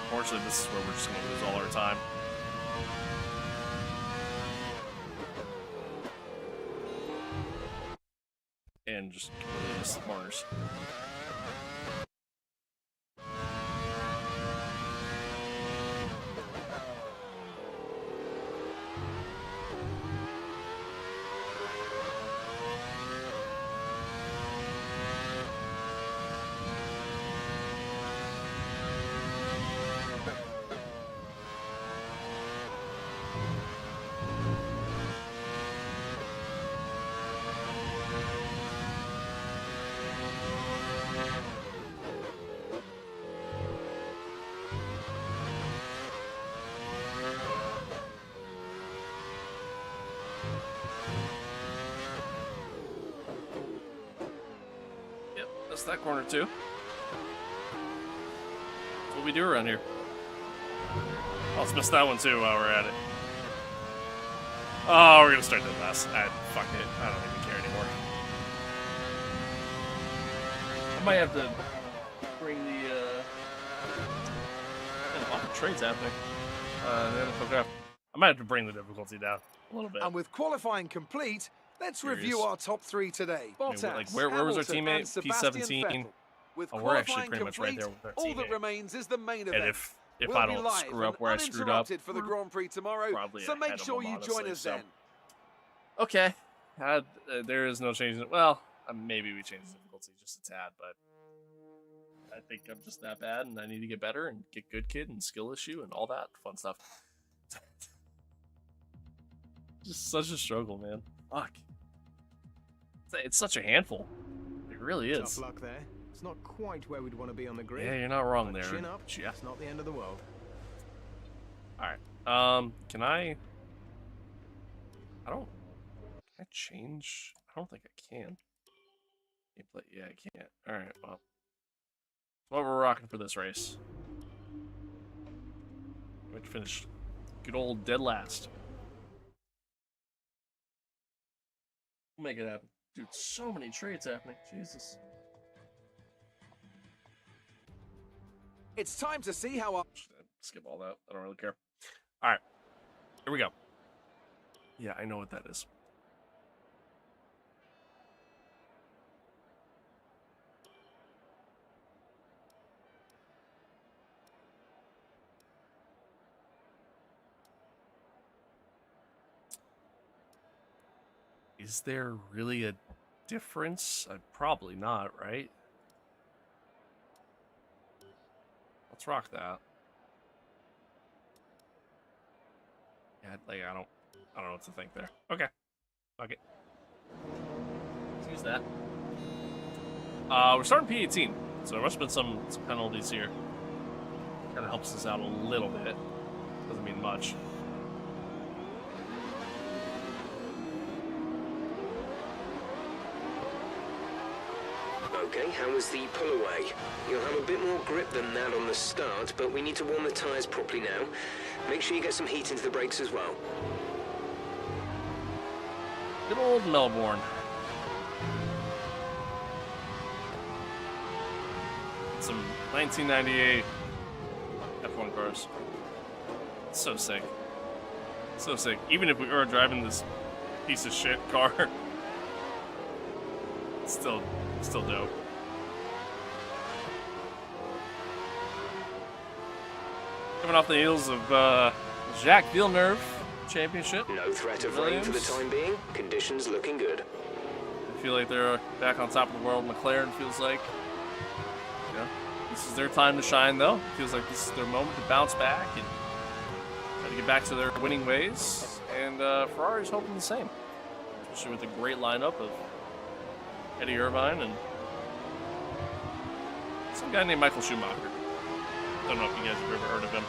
Unfortunately, this is where we're just going to lose all our time. And just completely miss the corners. Missed that corner too. That's what we do around here. Oh, let's miss that one too while we're at it. Oh, we're gonna start that last. Fuck it. I don't even care anymore. I might have to bring the a lot of trades happening. I might have to bring the difficulty down a little bit. And with qualifying complete, let's review our top 3 today. Bottas, like, where was our teammate? P17. With we're actually qualifying pretty much right complete, there with our all that teammate. remains is the main event. And if we'll I be don't live screw up and where I screwed up, uninterrupted for the Grand Prix tomorrow, probably so make ahead of sure them, you join honestly, us so. then. Okay. There is no change. Well, maybe we change the difficulty just a tad, but I think I'm just that bad, and I need to get better and get good kid and skill issue and all that fun stuff. Just such a struggle, man. Fuck. It's such a handful. It really is. Tough luck there. It's not quite where we'd want to be on the grid. Yeah, you're not wrong there. Chin up. Yeah. It's not the end of the world. Alright. Can I change? I don't think I can. Yeah, I can't. Alright, well. What we're rocking for this race. We finish good old dead last. We'll make it happen. Dude, so many trades happening. Jesus. It's time to see how our... Skip all that. I don't really care. Alright. Here we go. Yeah, I know what that is. Is there really a difference? Probably not, right? Let's rock that. Yeah, like I don't know what to think there. Okay. Fuck it. Let's use that. We're starting P18, so there must have been some penalties here. Kind of helps us out a little bit. Doesn't mean much. Okay, how was the pull away? You'll have a bit more grip than that on the start, but we need to warm the tyres properly now. Make sure you get some heat into the brakes as well. Good old Melbourne. Some 1998 F1 cars. So sick. So sick. Even if we were driving this piece of shit car, it's still dope. Coming off the heels of Jacques Villeneuve championship. No threat of rain for the time being. Conditions looking good. I feel like they're back on top of the world. McLaren feels like, this is their time to shine, though. It feels like this is their moment to bounce back and try to get back to their winning ways. And Ferrari's hoping the same, especially with a great lineup of Eddie Irvine and some guy named Michael Schumacher. Don't know if you guys have ever heard of him.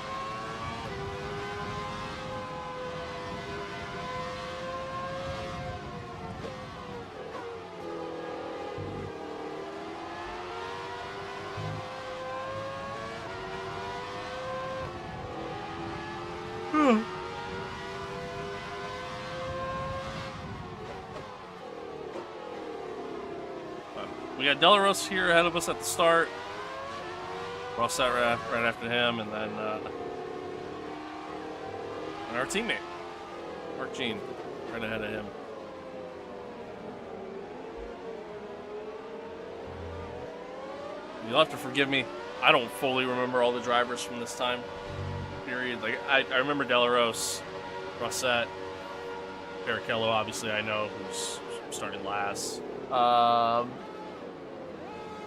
We got Delaros here ahead of us at the start. Ross sat right after him, and then our teammate, Mark Jean, right ahead of him. You'll have to forgive me. I don't fully remember all the drivers from this time period. Like I remember Delaros, Rossett, Barrichello, obviously I know, who's starting last.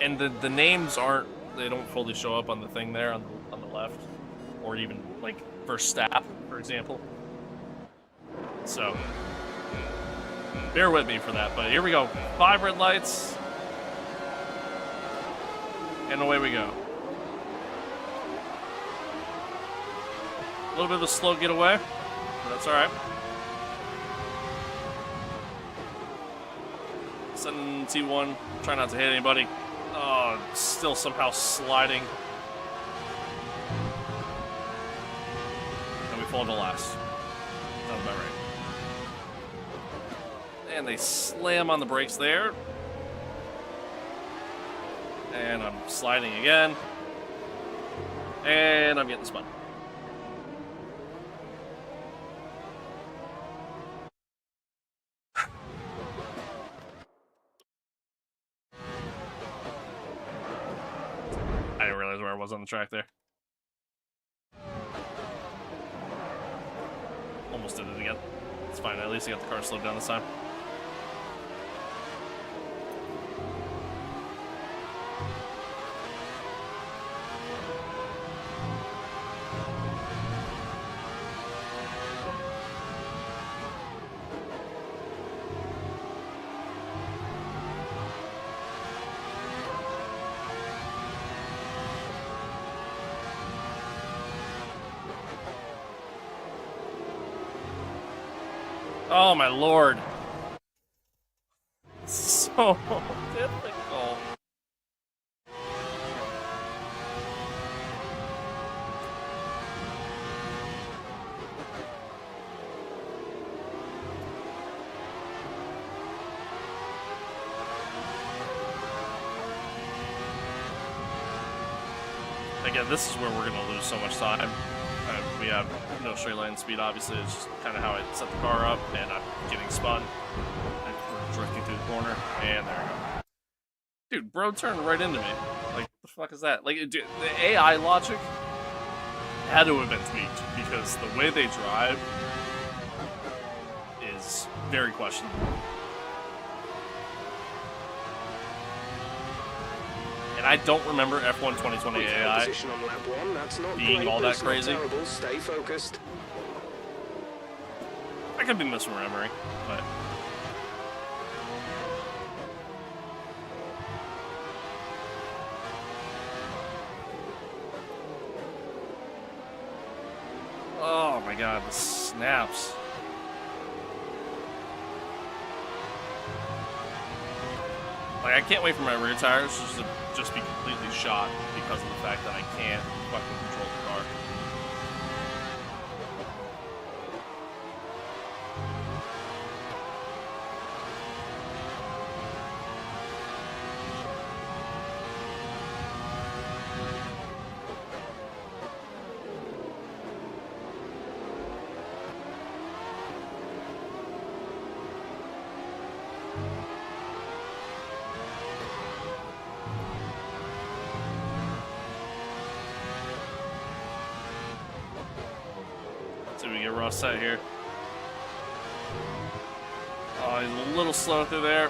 And the names they don't fully show up on the thing there on the left, or even like Verstappen, for example. So bear with me for that. But here we go, 5 red lights, and away we go. A little bit of a slow getaway, but that's all right. Sending T1, try not to hit anybody. Oh, still somehow sliding. And we fall to last. Sounds about right. And they slam on the brakes there. And I'm sliding again. And I'm getting spun. I didn't realize where I was on the track there. Almost did it again. It's fine. At least I got the car slowed down this time. Oh my lord. So difficult. Again, this is where we're going to lose so much time. We have no straight line speed, obviously. It's just kind of how I set the car up, and I'm getting spun. And we're drifting through the corner, and there we go. Dude, bro turned right into me. Like, the fuck is that? Like, dude, the AI logic had to have been tweaked, because the way they drive is very questionable. And I don't remember F1 2020 AI being all that crazy. Stay focused. I could be misremembering, but oh my god, the snaps. Like, I can't wait for my rear tires to just be completely shot because of the fact that I can't fucking control the car. So we get Ross set here. Oh, he's a little slow through there.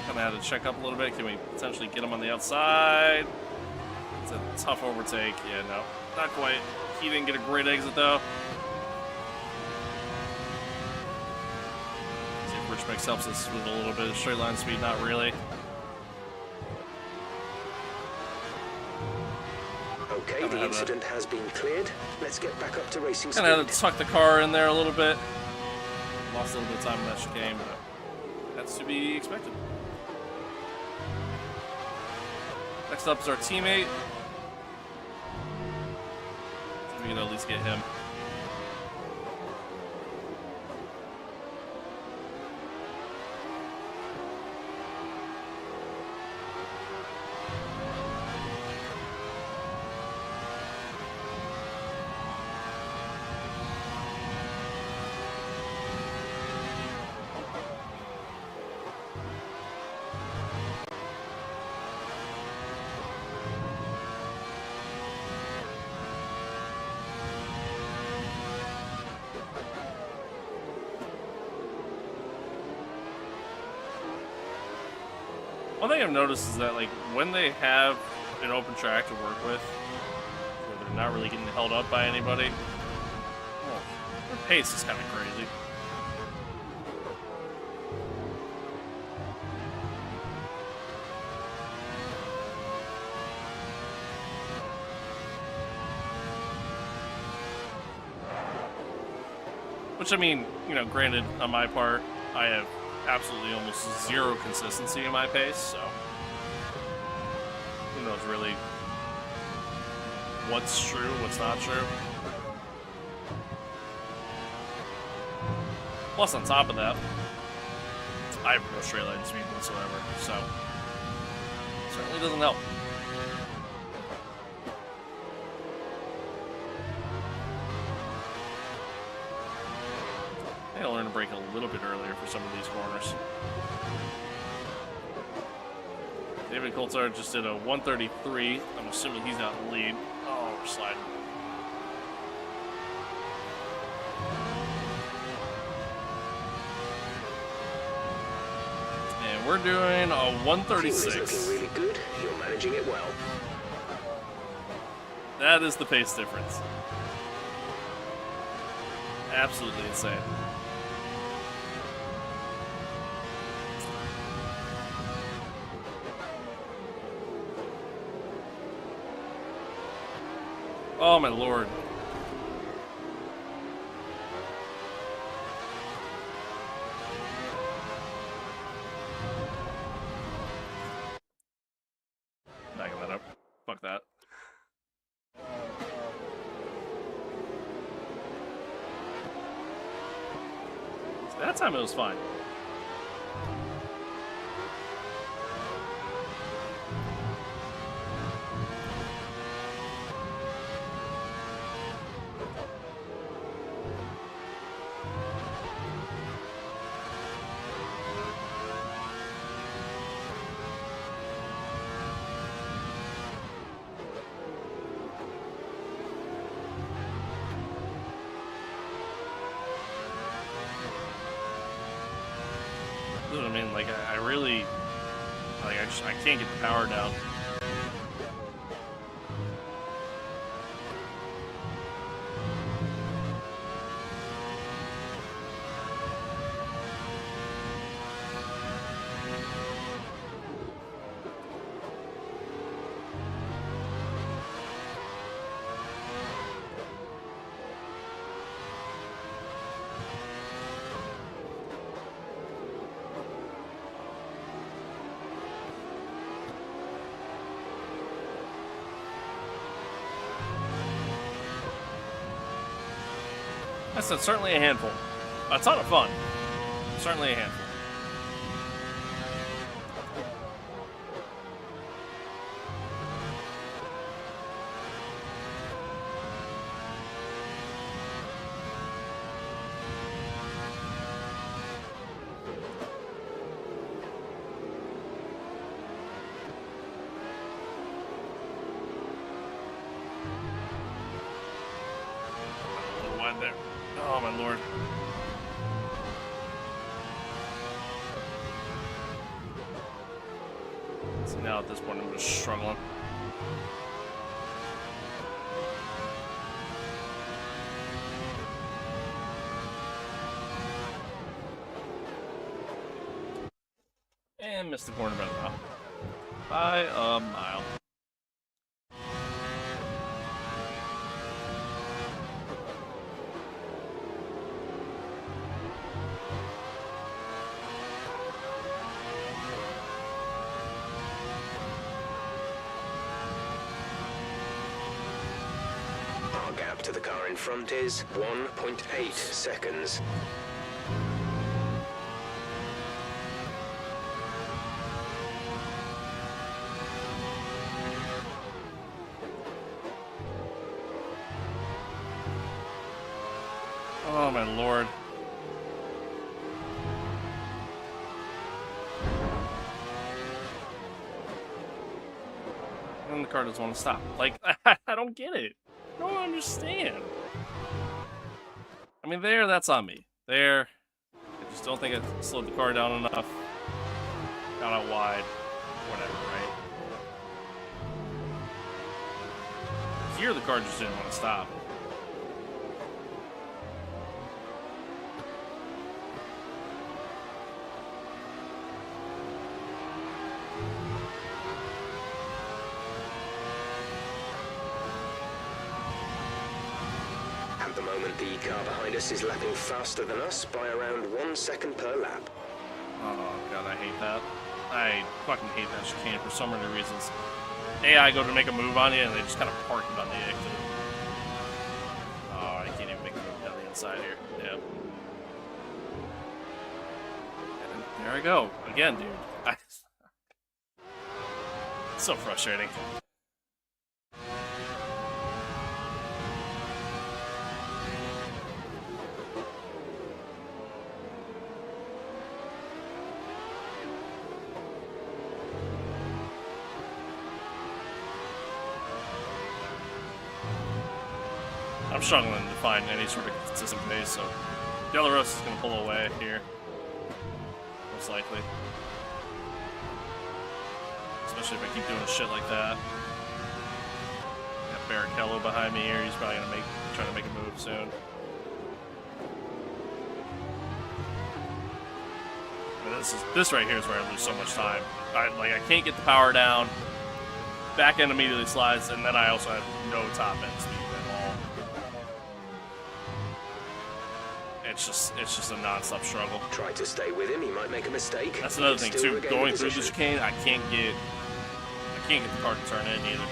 Kind of had to check up a little bit. Can we potentially get him on the outside? It's a tough overtake. Yeah, no, not quite. He didn't get a great exit though. See if Rich Mix helps us with a little bit of straight line speed. Not really. Okay, the incident has been cleared. Let's get back up to racing speed. Kind of had to tuck the car in there a little bit. Lost a little bit of time in that chicane, but that's to be expected. Next up is our teammate. So we can at least get him. One thing I've noticed is that, like, when they have an open track to work with, where they're not really getting held up by anybody, well, their pace is kind of crazy. Which, I mean, you know, granted, on my part, I have absolutely almost zero consistency in my pace, so who knows really what's true, what's not true. Plus, on top of that, I have no straight line speed whatsoever, so it certainly doesn't help. I'll learn to brake a little bit earlier for some of these corners. David Coulthard just did a 133. I'm assuming he's out in the lead. Oh, we're sliding. And we're doing a 136. Looking really good. You're managing it well. That is the pace difference. Absolutely insane. Oh my lord. Backing that up. Fuck that. That time it was fine. I mean, like, I really, like, I can't get the power down. That's certainly a handful. A ton of fun. Certainly a handful. A little wide there. Oh my lord. So now at this point I'm just struggling. And missed the corner by a mile. By a mile. Our gap to the car in front is 1.8 seconds. Oh my lord. And the car doesn't want to stop. Like, I don't get it. I don't understand. I mean, that's on me. I just don't think I slowed the car down enough. Got out wide. Whatever, right? Here, the car just didn't want to stop. At the moment, the car behind us is lapping faster than us by around 1 second per lap. Oh god, I hate that. I fucking hate that chicane for so many reasons. AI go to make a move on you and they just kind of park it on the exit. Oh, I can't even make a move down the inside here. Yep. And there I go. Again, dude. So frustrating. I'm struggling to find any sort of consistent pace, so Delaros is going to pull away here. Most likely. Especially if I keep doing shit like that. Got Barrichello behind me here, he's probably going to try to make a move soon. But this right here is where I lose so much time. I can't get the power down. Back end immediately slides, and then I also have no top end speed at all. It's just a non-stop struggle. Try to stay with him, he might make a mistake. That's another thing too. Going through the chicane, I can't get the car to turn in either.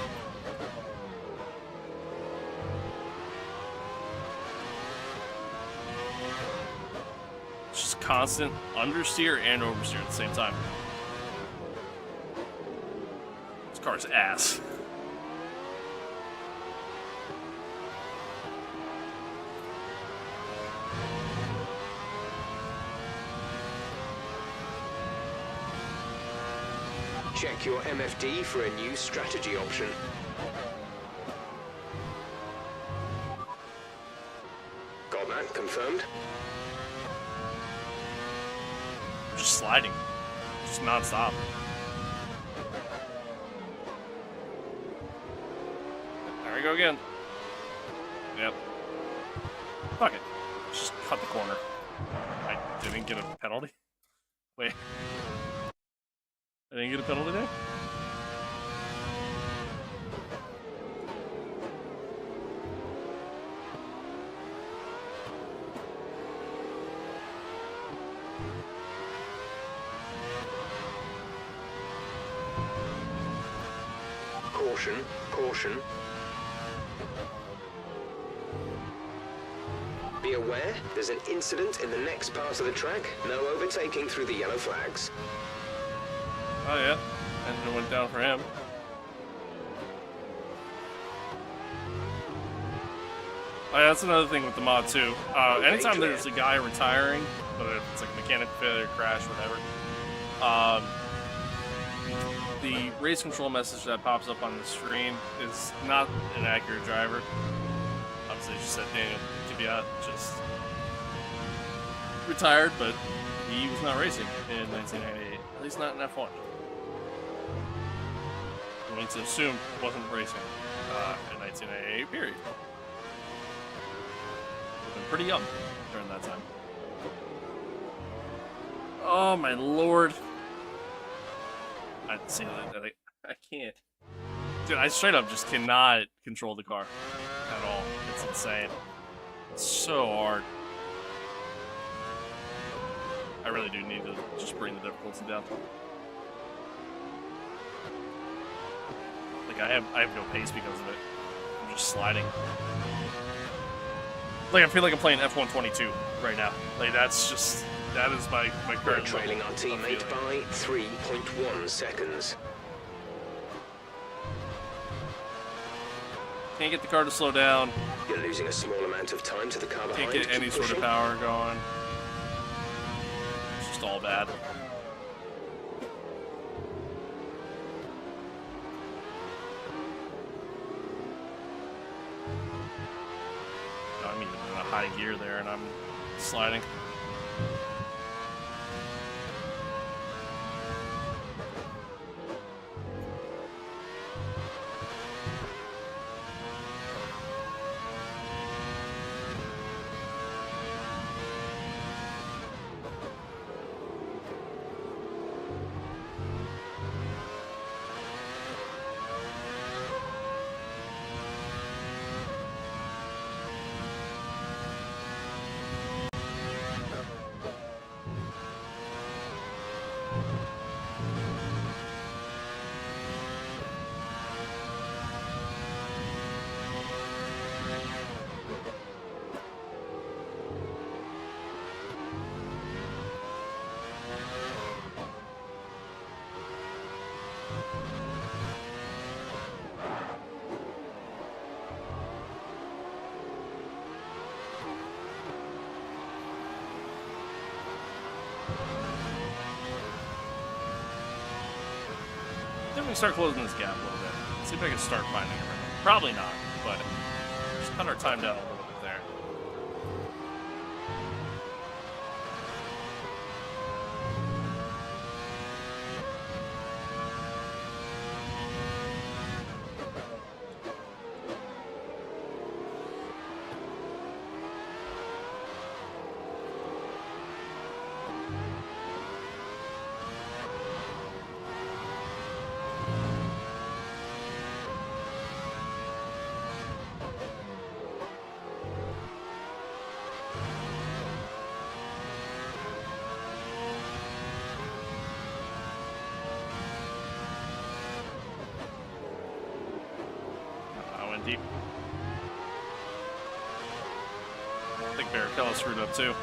It's just constant understeer and oversteer at the same time. This car's ass. Check your MFD for a new strategy option. Got that confirmed? Just sliding. Just non-stop. There we go again. Yep. Fuck it. Just cut the corner. I didn't get a penalty? Wait. I didn't get a penalty there? Caution, caution. Be aware, there's an incident in the next part of the track. No overtaking through the yellow flags. Oh yeah, and it went down for him. Oh yeah, that's another thing with the mod too. Anytime there's a guy retiring, whether it's like mechanical failure, crash, whatever, the race control message that pops up on the screen is not an accurate driver. Obviously, just said Daniel Kvyat just retired, but he was not racing in 1998, at least not in F1. I'm going to assume wasn't racing in 1988, period. Would have been pretty young during that time. Oh my lord. I see that. I can't. Dude, I straight up just cannot control the car at all. It's insane. It's so hard. I really do need to just bring the difficulty down. Like I have no pace because of it. I'm just sliding. Like I feel like I'm playing F122 right now. Like that is my current. We're trailing our teammate by 3.1 seconds. Can't get the car to slow down. You're losing a small amount of time to the car behind. Can't get any sort of power going. It's just all bad. I'm even in a high gear there and I'm sliding. me start closing this gap a little bit. See if I can start finding it right now. Probably not, but just cut our time down a little bit there. Deep. I think Barrichello screwed up too.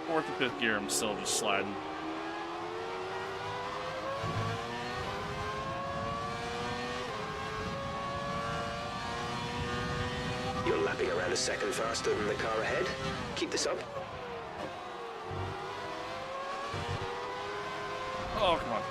Fourth and fifth gear, I'm still just sliding. You're lapping around a second faster than the car ahead. Keep this up. Oh, come on.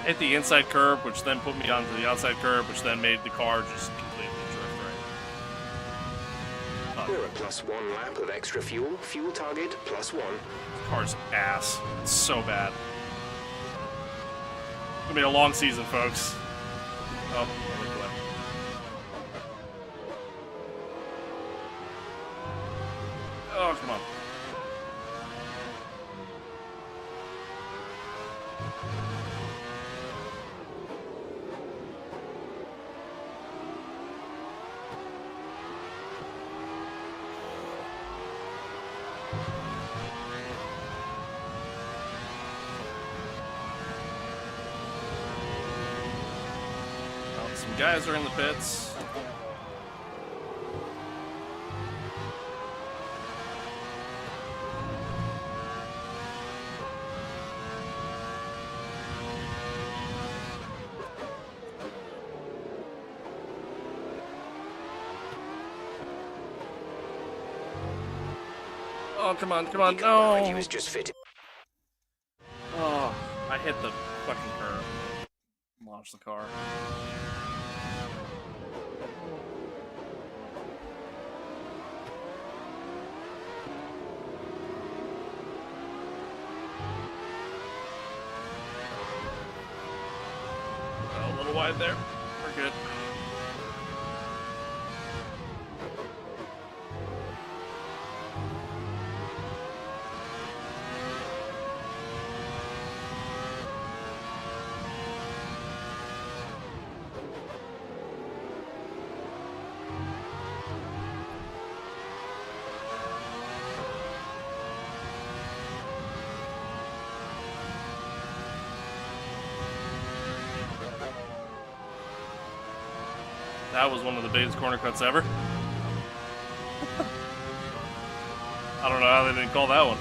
Hit the inside curb, which then put me onto the outside curb, which then made the car just completely drift right. You're a +1 lap of extra fuel. Fuel target +1. Car's ass. It's so bad. It's gonna be a long season, folks. Oh, another clip. Oh, come on. Some guys are in the pits. Oh, come on, come on, no! He was just fitted. Oh, I hit the fucking curb. Launched the car. Oh, a little wide there. We're good. That was one of the biggest corner cuts ever. I don't know how they didn't call that one.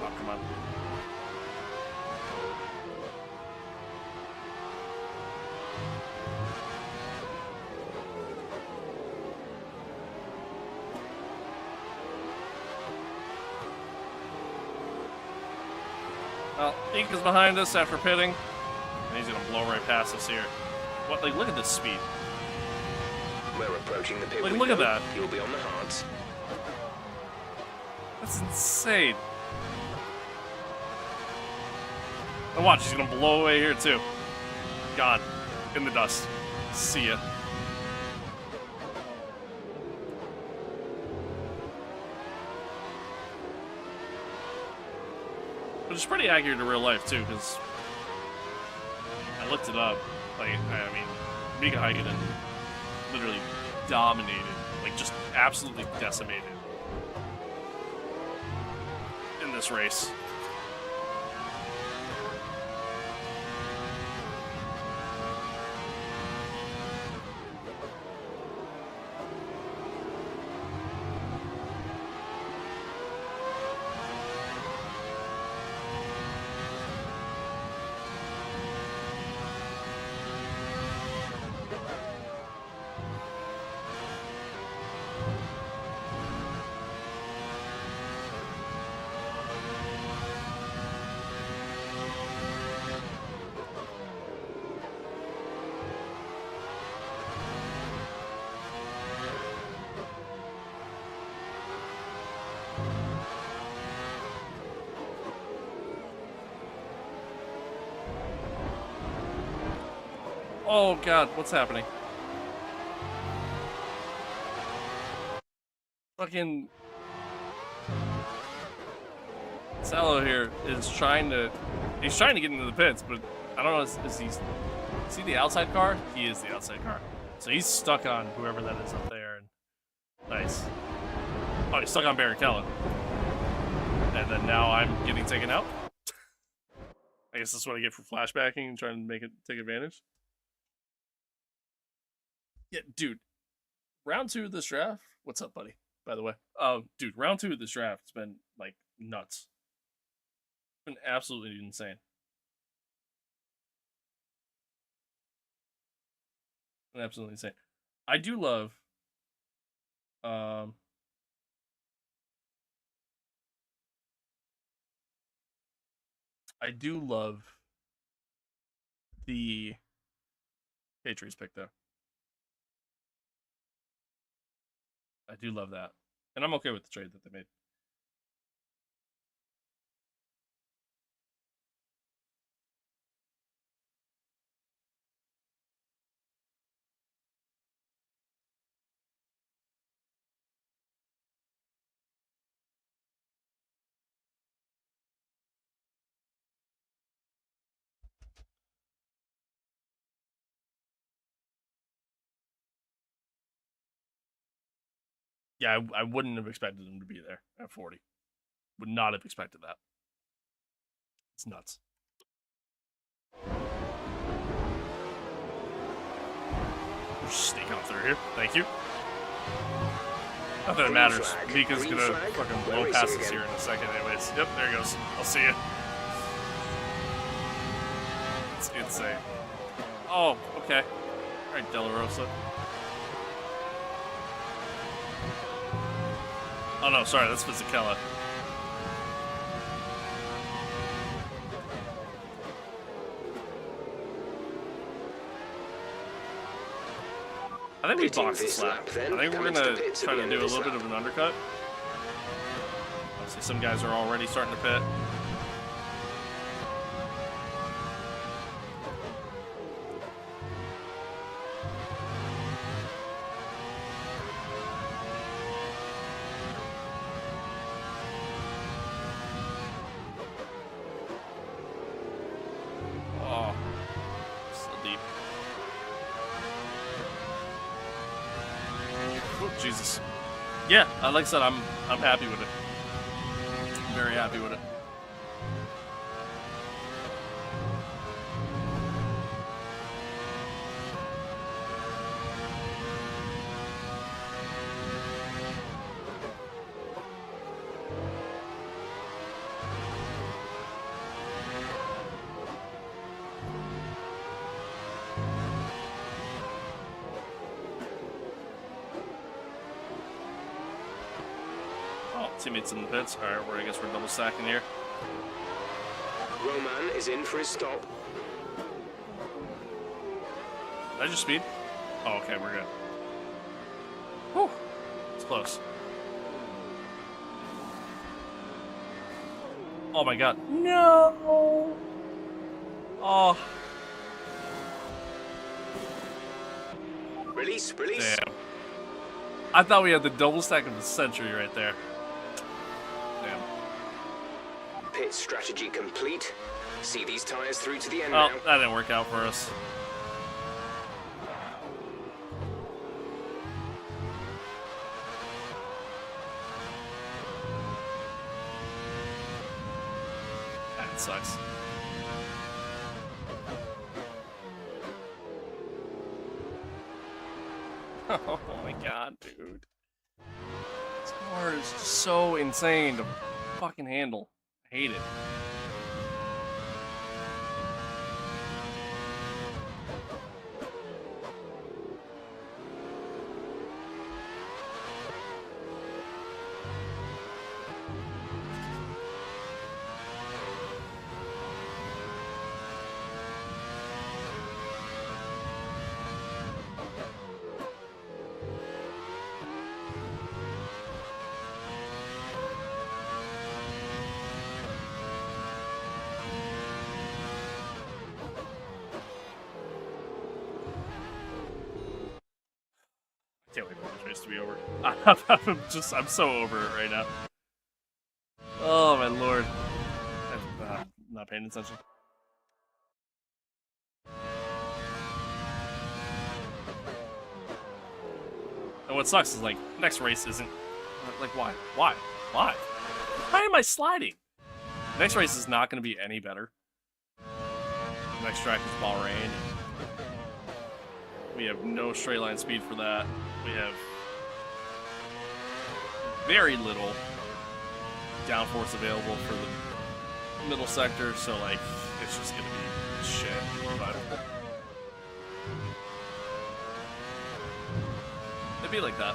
Oh, come on. Well, Inca's behind us after pitting. And he's gonna blow right past us here. What? Like, look at this speed. We're approaching the pit Like, window. look at that. You'll be on the hards. That's insane. And watch, he's gonna blow away here too. Gone. In the dust. See ya. Which is pretty accurate to real life too, because I looked it up. Like, I mean, Mika Häkkinen literally dominated, like just absolutely decimated in this race. Oh god, what's happening? Fucking Salo here is trying to get into the pits, but I don't know, is he the outside car? He is the outside car. So he's stuck on whoever that is up there, and nice. Oh, he's stuck on Barrichello. And then now I'm getting taken out. I guess that's what I get for flashbacking and trying to make it take advantage. Yeah, dude. Round 2 of this draft. What's up, buddy? By the way. Dude, round 2 of this draft has been like nuts. It's been absolutely insane. Absolutely insane. I do love the Patriots pick though. I do love that. And I'm okay with the trade that they made. Yeah, I wouldn't have expected him to be there at 40. Would not have expected that. It's nuts. We're just sneaking up through here. Thank you. Not that it matters. Mika's gonna fucking blow past us here in a second anyways. Yep, there he goes. I'll see you. It's insane. Oh, okay. Alright, De La Rosa. Oh no, sorry, that's Fisichella. I think we boxed this lap. I think we're gonna try to do a little bit of an undercut. Obviously, some guys are already starting to pit. Oh, so deep. Oh, Jesus. Yeah, like I said, I'm happy with it. I'm very happy with it. Teammates in the pits. Alright, I guess we're double stacking here. Roman is in for his stop. Did I just speed? Oh, okay, we're good. Whew. It's close. Oh my god. No! Oh. Release, release. Damn. I thought we had the double stack of the century right there. Damn. Pit strategy complete. See these tires through to the end Oh, now. that didn't work out for us. That sucks. Oh my god, dude. This car is so insane to fucking handle. I hate it. Can't wait for this race to be over. I'm so over it right now. Oh my lord. I'm not paying attention. And what sucks is like, next race isn't, like why? Why? Why? Why am I sliding? Next race is not going to be any better. Next track is Bahrain. We have no straight line speed for that. We have very little downforce available for the middle sector, so like it's just gonna be shit. But it'd be like that.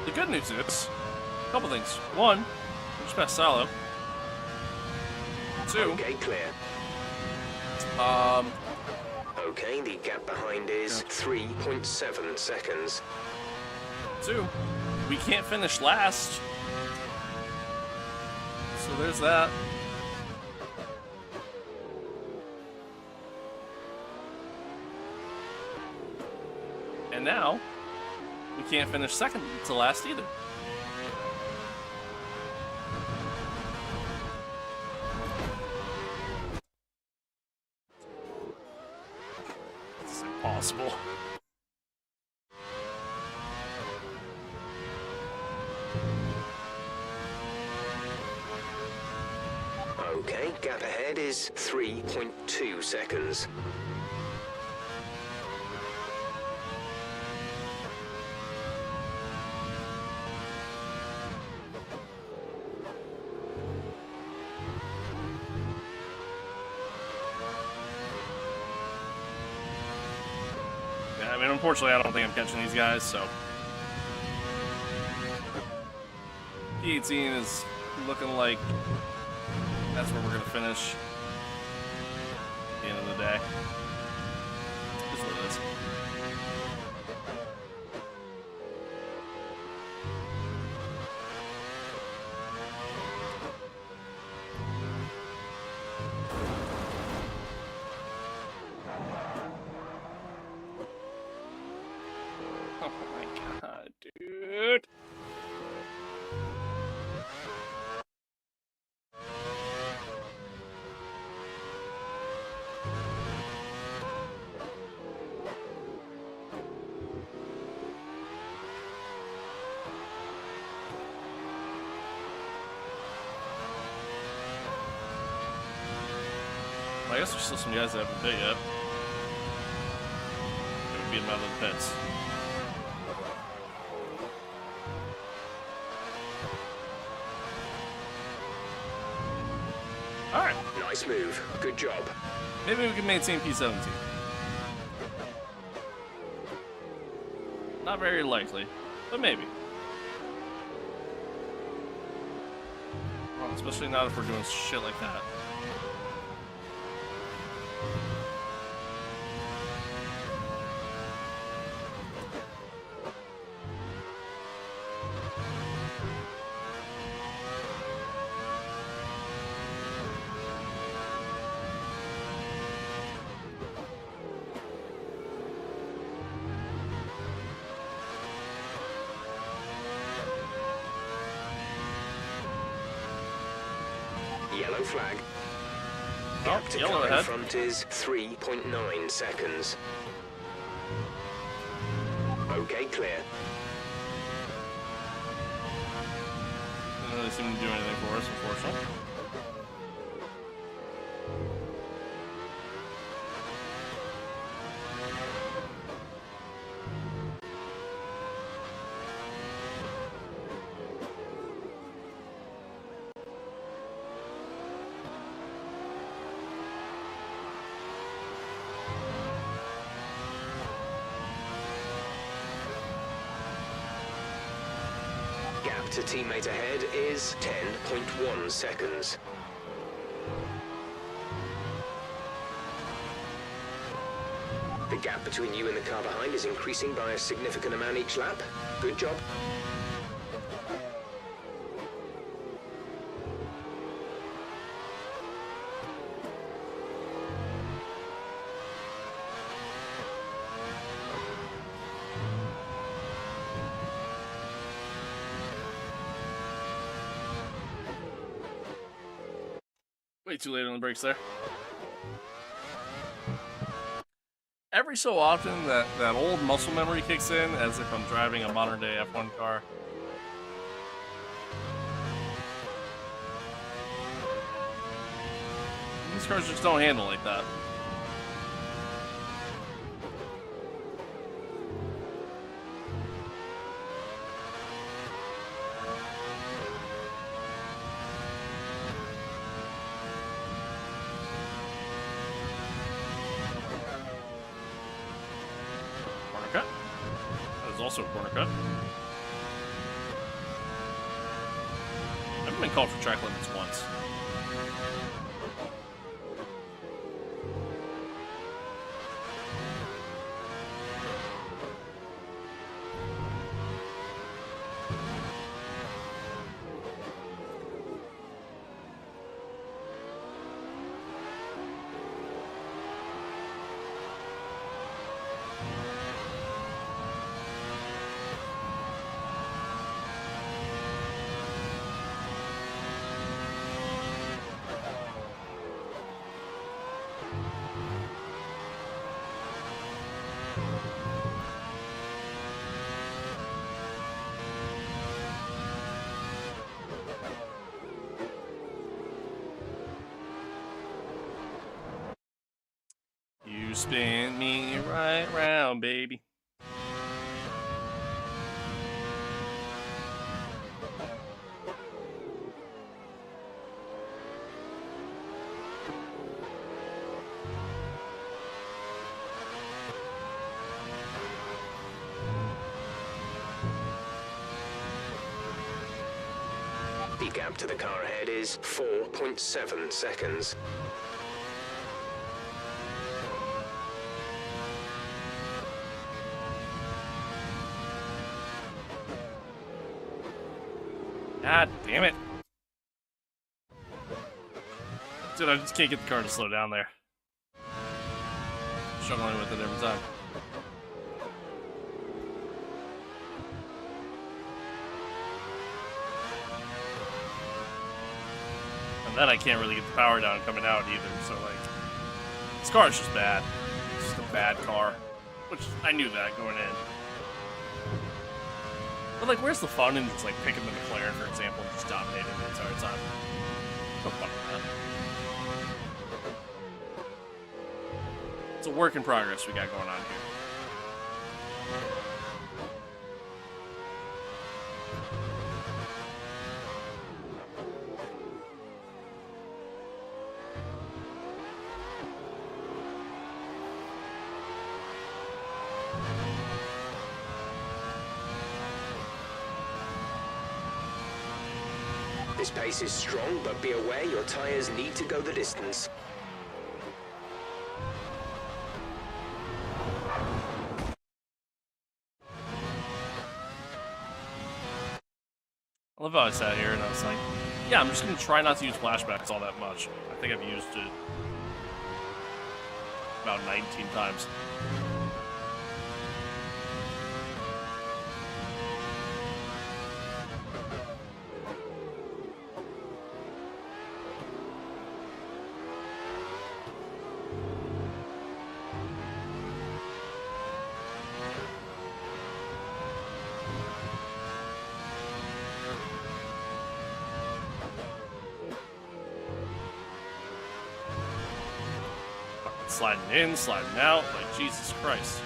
The good news is, a couple things. One, we just passed Salo. Two, Okay, clear. Okay, the gap behind is 3.7 seconds. two, we can't finish last. So there's that. And now, we can't finish second to last either. This is impossible. Okay, gap ahead is 3.2 seconds. Yeah, I mean, unfortunately, I don't think I'm catching these guys, so. P18 is looking like that's where we're going to finish at the end of the day. Is what it is. Oh my god, dude. I guess there's still some guys that haven't bit yet. beat him out of the pits. Alright. Nice move. Good job. Maybe we can maintain P17. Not very likely, but maybe. Well, especially not if we're doing shit like that. Yellow flag. Oh, Gap to yellow car in ahead. front is 3.9 seconds. Okay, clear. Doesn't really seem to do anything for us, unfortunately. Gap to teammate ahead is 10.1 seconds. The gap between you and the car behind is increasing by a significant amount each lap. Good job. Way too late on the brakes there. Every so often, that old muscle memory kicks in, as if I'm driving a modern-day F1 car. These cars just don't handle like that. Corner cut. That is also a corner cut. I've been called for track limits once. You spin me right round, baby. The gap to the car ahead is 4.7 seconds. God damn it. Dude, I just can't get the car to slow down there. Struggling with it every time. And then I can't really get the power down coming out either, so like, this car is just bad. It's just a bad car. Which, I knew that going in. But like, where's the fun in just like picking the McLaren, for example, and just dominating the entire time? No fun in that. It's a work in progress we got going on here. This pace is strong, but be aware your tyres need to go the distance. I love how I sat here and I was like, yeah, I'm just going to try not to use flashbacks all that much. I think I've used it about 19 times. Sliding in, sliding out, like Jesus Christ.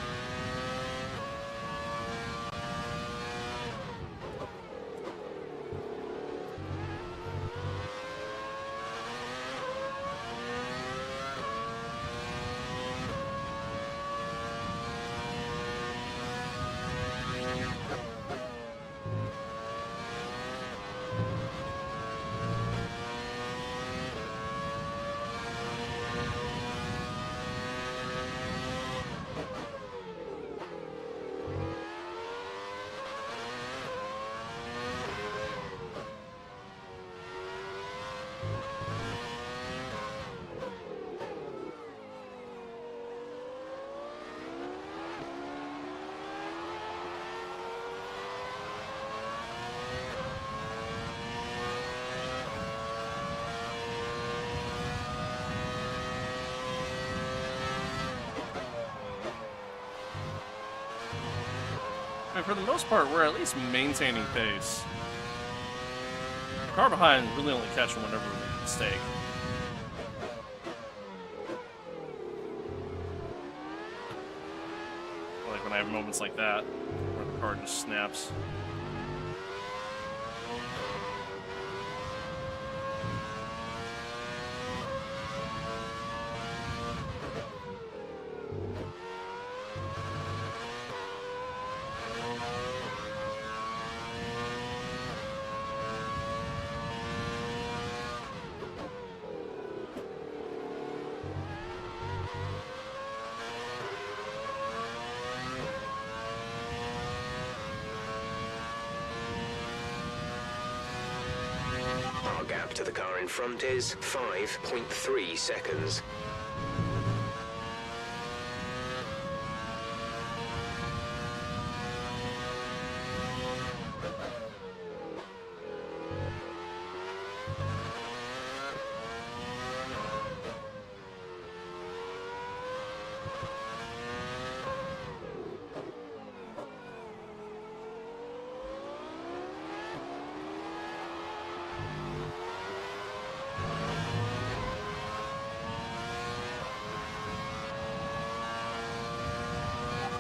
I mean, for the most part, we're at least maintaining pace. The car behind really only catching whenever we make a mistake. Like when I have moments like that, where the car just snaps. Our gap to the car in front is 5.3 seconds.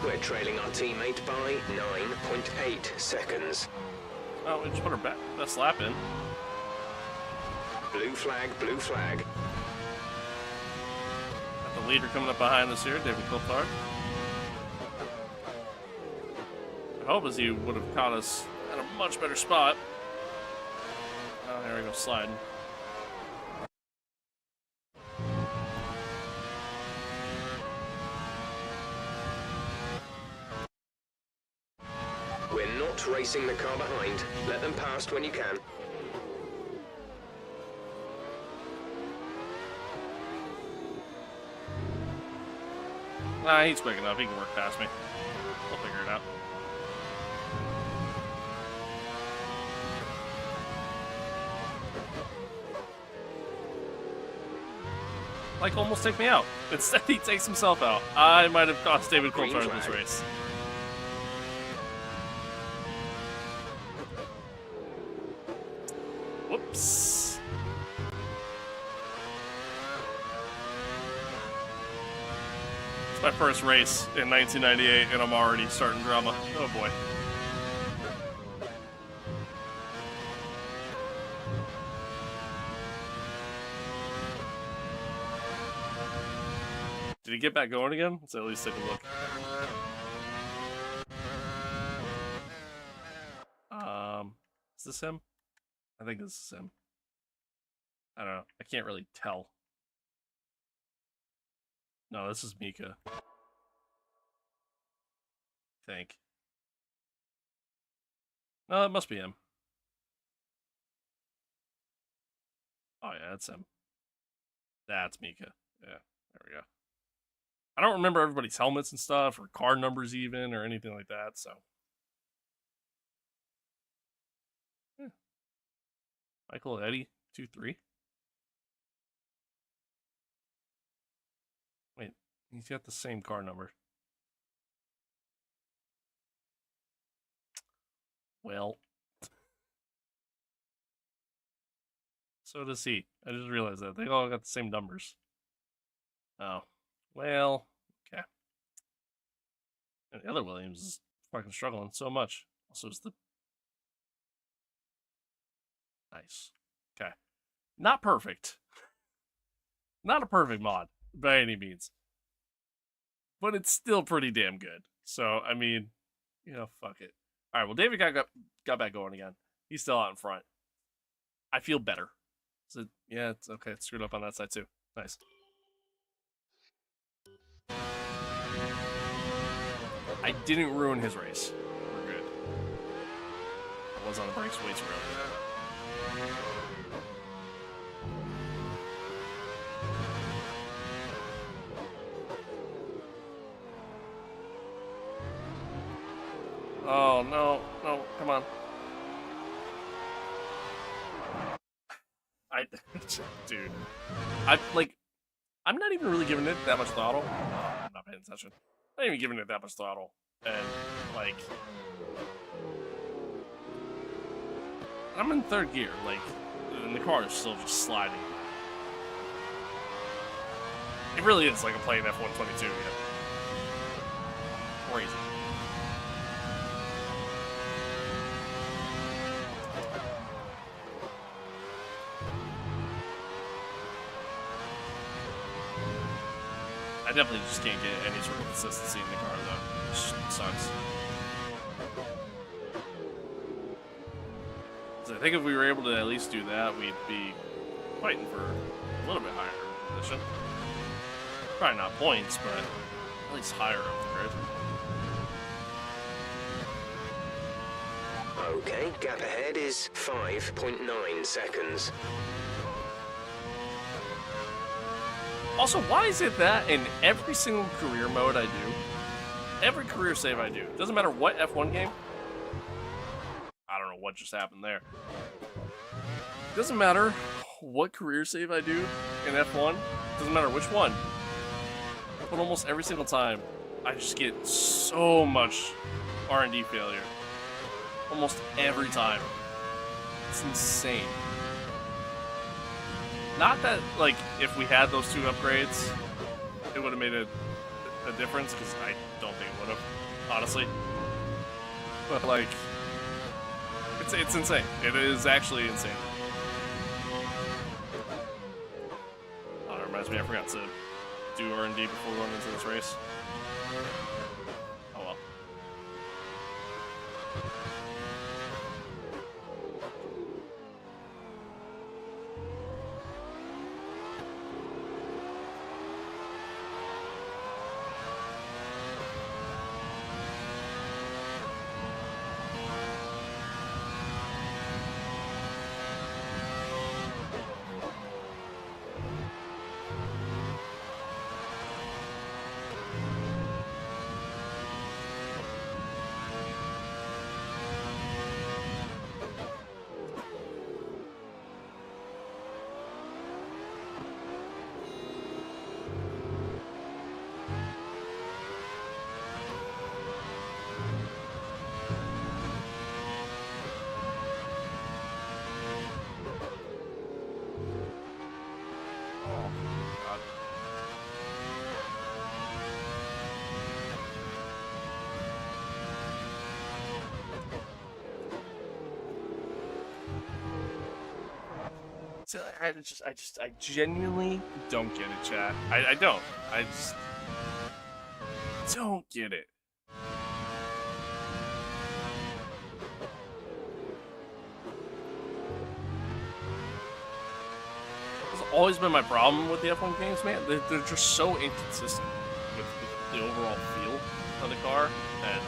We're trailing our teammate by 9.8 seconds. Oh, we just put our best lap in. Blue flag, blue flag. Got the leader coming up behind us here, David Coulthard. I hope as he would have caught us at a much better spot. Oh, here we go, sliding. We're not racing the car behind. Let them past when you can. Nah, he's quick enough. He can work past me. We'll figure it out. Like, almost take me out. Instead, he takes himself out. I might have cost David Coulthard this race. Whoops. my first race in 1998, and I'm already starting drama. Oh boy. Did he get back going again? Let's at least take a look. Is this him? I think this is him. I don't know. I can't really tell. No, this is Mika. I think. No, it must be him. Oh yeah, that's him. That's Mika. Yeah, there we go. I don't remember everybody's helmets and stuff, or car numbers even, or anything like that, so. Yeah. Michael Eddie, 2-3. Wait, he's got the same car number. Well. So does he. I just realized that. They all got the same numbers. Oh. Well, okay. And the other Williams is fucking struggling so much. Also, is the... Nice. Okay. Not perfect. Not a perfect mod, by any means. But it's still pretty damn good. So, I mean, you know, fuck it. Alright, well, David got back going again. He's still out in front. I feel better. So, yeah, it's okay. It's screwed up on that side, too. Nice. I didn't ruin his race. We're good. I was on the brakes way too early. Oh, no. No, come on. Dude. I'm not even really giving it that much throttle. Oh, I'm not paying attention. I'm not even giving it that much throttle. And, like... I'm in third gear, like, and the car is still just sliding. It really is like I'm playing F122 again. Crazy. I definitely just can't get any sort of consistency in the car, though. It just sucks. So I think if we were able to at least do that, we'd be fighting for a little bit higher position. Probably not points, but at least higher up the grid. Okay, gap ahead is 5.9 seconds. Also, why is it that in every single career mode I do, every career save I do, doesn't matter what F1 game, I don't know what just happened there. Doesn't matter what career save I do in F1, doesn't matter which one, but almost every single time, I just get so much R&D failure. Almost every time. It's insane. Not that, like, if we had those two upgrades, it would have made a difference, because I don't think it would have, honestly. But, like, it's insane. It is actually insane. Oh, that reminds me, I forgot to do R&D before going into this race. Oh well. I genuinely don't get it, chat. I don't. I just don't get it. That's always been my problem with the F1 games, man. They're just so inconsistent with the overall feel of the car, and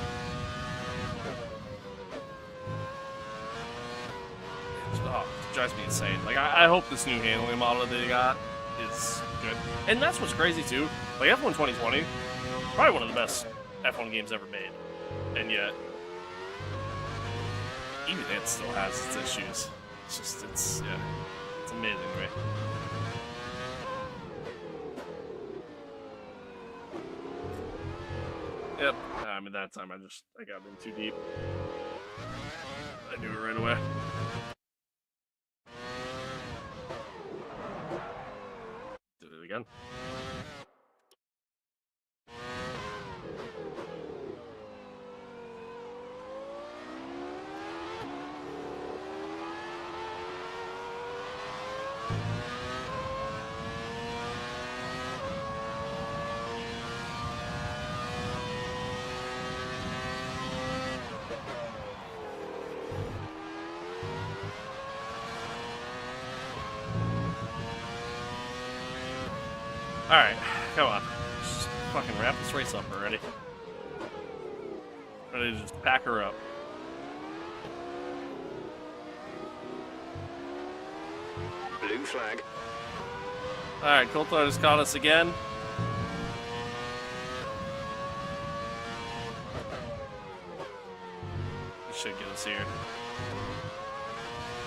it drives me insane. Like, I hope this new handling model that they got is good. And that's what's crazy, too. Like, F1 2020, probably one of the best F1 games ever made. And yet, even it still has its issues. It's just, it's amazing to me. Yep. I mean, that time I got in too deep. I knew it right away. Did it again. Alright, come on. Just fucking wrap this race up already. Ready to just pack her up. Blue flag. Alright, Coulthard has caught us again. This should get us here.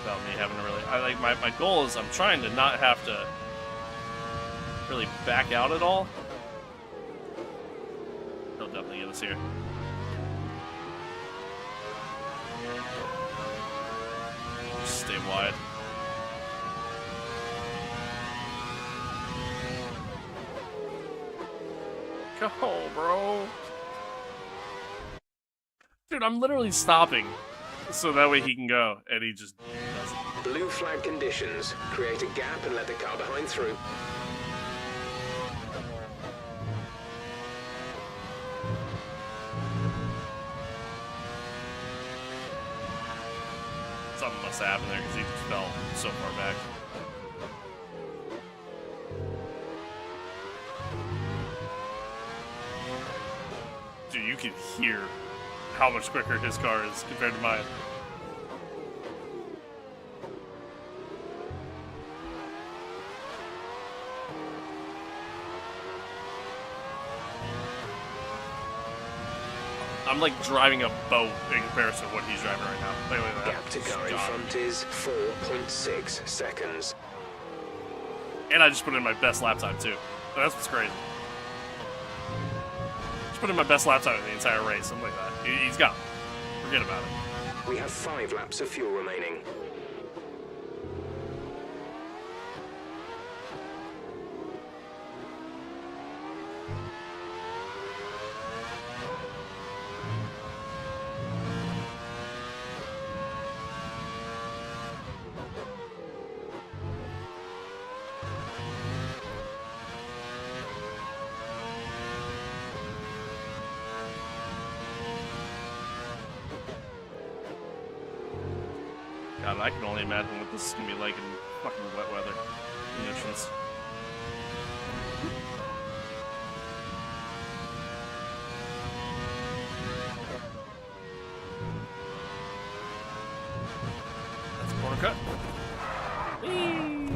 Without me having to really... my goal is I'm trying to not have to really back out at all. He'll definitely get us here. Just stay wide. Go, bro. Dude, I'm literally stopping so that way he can go, and he just doesn't. Blue flag conditions. Create a gap and let the car behind through. Something must have happened there because he just fell so far back. Dude, you can hear how much quicker his car is compared to mine. I'm like driving a boat in comparison to what he's driving right now. Look at that. Gap to car in front is 4.6 seconds. And I just put in my best lap time too. That's what's crazy. Just put in my best lap time in the entire race, something like that. He's got it. Forget about it. We have 5 laps of fuel remaining. God, I can only imagine what this is gonna be like in fucking wet weather conditions. That's a corner cut. Whee!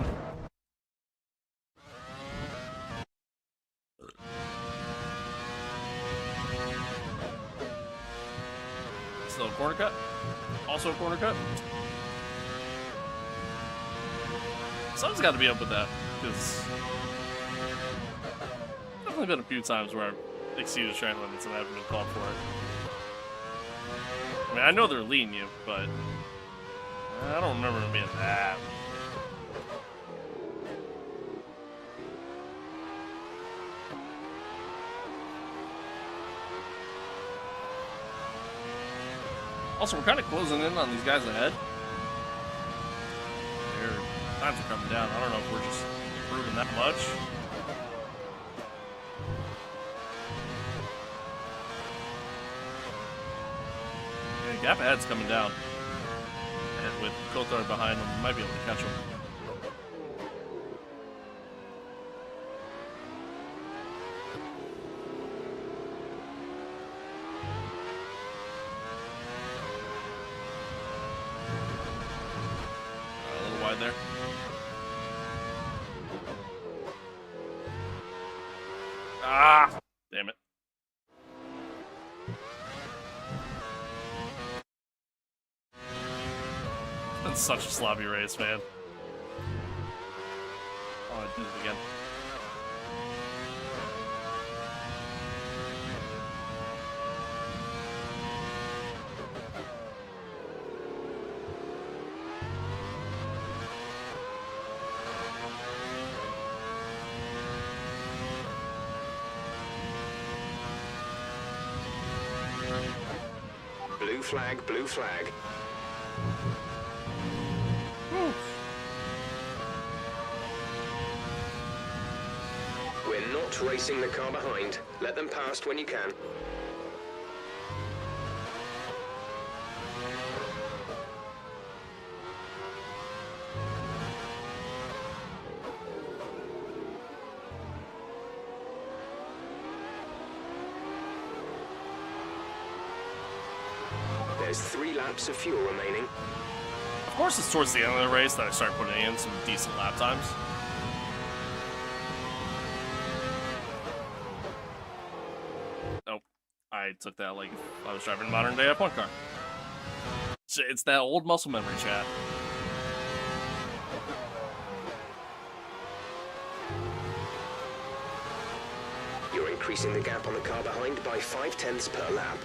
Still a corner cut. Also a corner cut. Someone's got to be up with that, because definitely been a few times where I've exceeded track limits and I haven't been called for it. I mean, I know they're lenient, but I don't remember them being that. Also, we're kind of closing in on these guys ahead. They're Times are coming down. I don't know if we're just improving that much. Yeah, the gap ahead's coming down. And with Kotar behind him, we might be able to catch him. A little wide there. Ah! Damn it. It's been such a sloppy race, man. Oh, I did it again. Blue flag, blue flag. We're not racing the car behind. Let them past when you can. There's 3 laps of fuel remaining. Of course, it's towards the end of the race that I start putting in some decent lap times. Nope. I took that like if I was driving a modern day F1 car. It's that old muscle memory, chat. You're increasing the gap on the car behind by 0.5 per lap.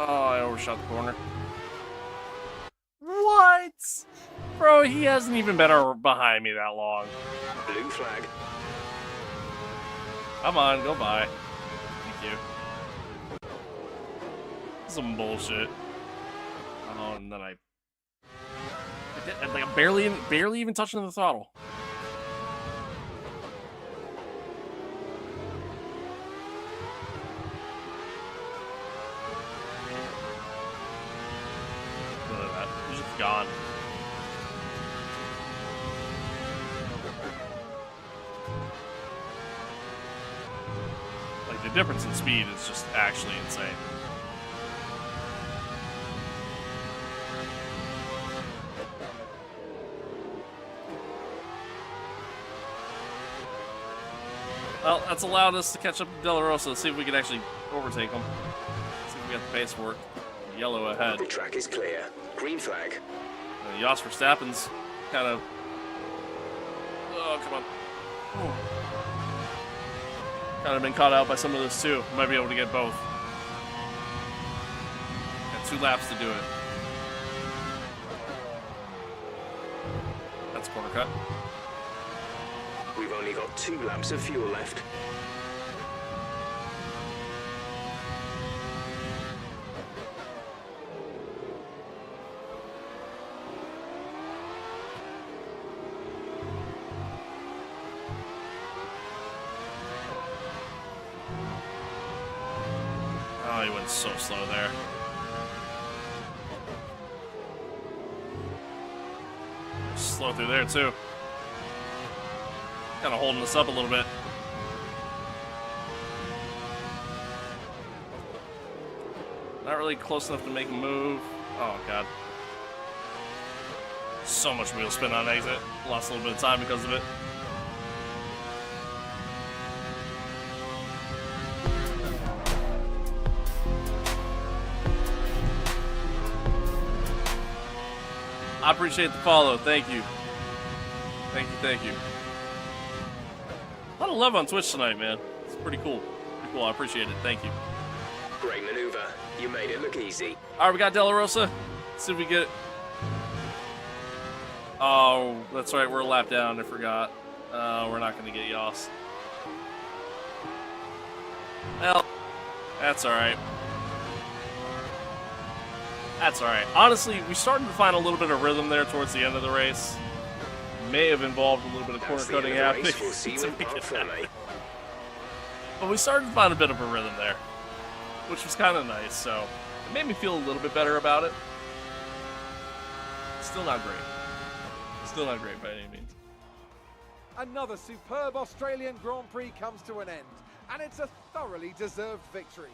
Oh, I overshot the corner. What? Bro, he hasn't even been behind me that long. Blue flag. Come on, go by. Thank you. Some bullshit. Oh, and then I'm barely even touching the throttle. Look at that. He's just gone. Like, the difference in speed is just actually insane. Well, that's allowed us to catch up to De La Rosa, see if we can actually overtake him. See if we got the pace for it. Yellow ahead. The track is clear. Green flag. Jos Verstappen's kind of... Oh, come on. Oh. Kind of been caught out by some of this too. Might be able to get both. Got 2 laps to do it. That's a corner cut. We've only got 2 laps of fuel left. Oh, he went so slow there. Slow through there too. Kind of holding us up a little bit. Not really close enough to make a move. Oh, God. So much wheel spin on exit. Lost a little bit of time because of it. I appreciate the follow. Thank you. Thank you. A lot of love on Twitch tonight, man. It's pretty cool. Pretty cool. I appreciate it. Thank you. Great maneuver. You made it look easy. All right, we got De La Rosa. Let's see if we get it. Oh, that's right. We're a lap down. I forgot. We're not going to get Yas. Well, that's all right. That's all right. Honestly, we started to find a little bit of rhythm there towards the end of the race. May have involved a little bit of corner cutting happening. We'll see you in part 4, mate. But we started to find a bit of a rhythm there, which was kind of nice. So it made me feel a little bit better about it. Still not great. Still not great by any means. Another superb Australian Grand Prix comes to an end, and it's a thoroughly deserved victory.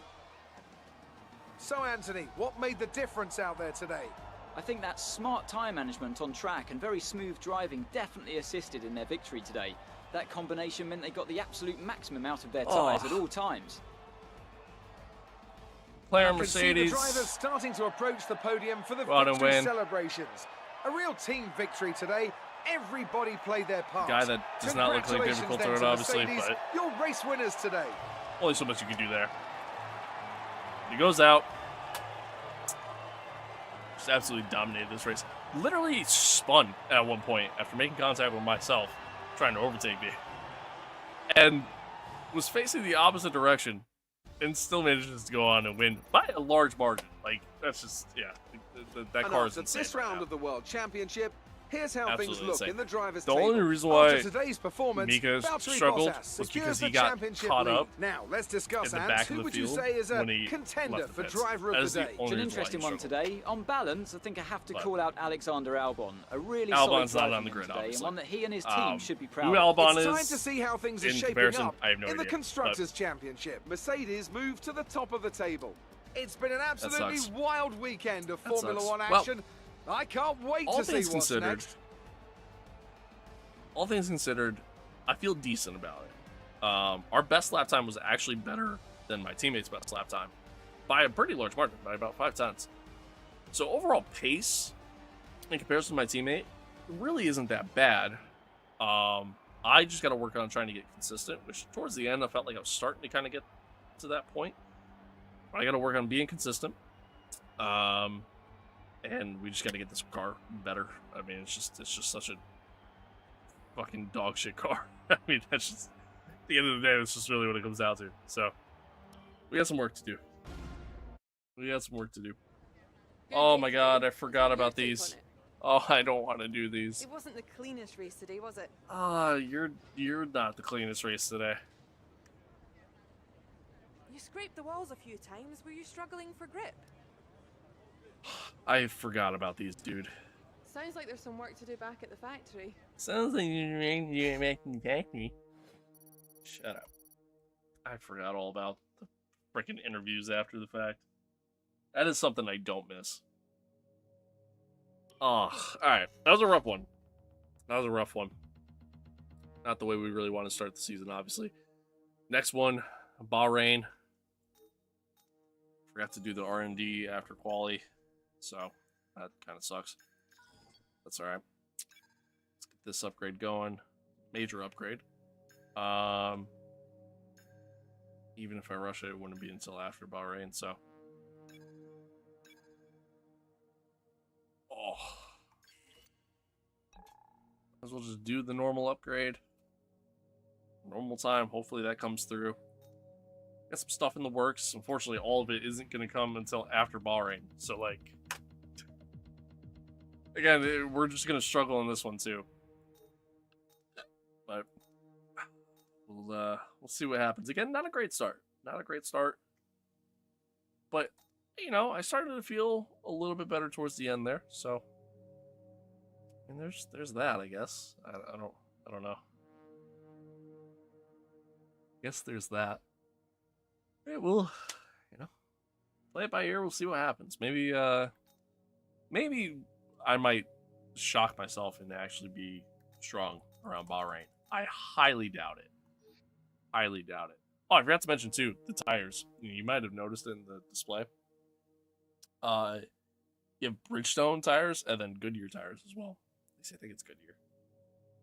So, Anthony, what made the difference out there today? I think that smart tyre management on track and very smooth driving definitely assisted in their victory today. That combination meant they got the absolute maximum out of their tyres at all times. Claire I Mercedes. can see the drivers starting to approach the podium for the Go victory win. celebrations. A real team victory today. Everybody played their part. Guy that does not look like David Congratulations Coulthard, then to obviously, Mercedes, but your race winners today. only so much you can do there. He goes out. Just absolutely dominated this race. Literally spun at one point after making contact with myself, trying to overtake me. And was facing the opposite direction and still manages to go on and win by a large margin. Like, that's just, yeah. That car is insane. This round of the World Championship, here's how Absolutely things look insane. in the drivers' The table. only reason why After today's performance, Mika Valtteri struggled Bottas was secures because he the got championship caught lead. up Now, let's discuss, in the Ant, back of who the would you field say is when a he contender left the for pits. driver That of is the the day? only It's an reason why interesting he one struggled. today. On balance, I think I have to But call out Alexander Albon. A really Albon's solid not driver on the grid, today, and obviously. one that he and his team should be Who proud of. Albon It's is, time to see how things are in shaping comparison, up. I have no in the idea, Constructors' Championship, Mercedes moved to the top of the table. It's been an absolutely sucks. wild weekend of That Formula sucks. One Well, action. I can't wait all to see things what's considered, next. all things considered, I feel decent about it. Our best lap time was actually better than my teammate's best lap time by a pretty large margin, by about 5 tenths. So overall pace, in comparison to my teammate, really isn't that bad. I just got to work on trying to get consistent, which towards the end I felt like I was starting to kind of get to that point. But I got to work on being consistent. And we just got to get this car better. I mean, it's just such a fucking dog shit car. I mean, that's just, at the end of the day, that's just really what it comes down to. So, we got some work to do. Oh my god, I forgot about these. Oh, I don't want to do these. It wasn't the cleanest race today, was it? You're not the cleanest race today. You scraped the walls a few times. Were you struggling for grip? I forgot about these, dude. Sounds like there's some work to do back at the factory. Sounds like you're making factory. Shut up. I forgot all about the freaking interviews after the fact. That is something I don't miss. Oh, alright. That was a rough one. Not the way we really want to start the season, obviously. Next one, Bahrain. Forgot to do the R&D after quali. So, that kind of sucks. That's alright. Let's get this upgrade going. Major upgrade. Even if I rush it, it wouldn't be until after Bahrain, so. Oh. Might as well just do the normal upgrade. Normal time. Hopefully that comes through. Got some stuff in the works. Unfortunately, all of it isn't going to come until after Bahrain. So, like, again, we're just going to struggle in this one, too. But we'll see what happens. Again, not a great start. But, you know, I started to feel a little bit better towards the end there. So, and there's that, I guess. I don't know. Guess there's that. Yeah, we'll, you know, play it by ear. We'll see what happens. Maybe I might shock myself and actually be strong around Bahrain. I highly doubt it. Oh, I forgot to mention too the tires. You might have noticed it in the display. Yeah, You have Bridgestone tires and then Goodyear tires as well. At least I think it's Goodyear.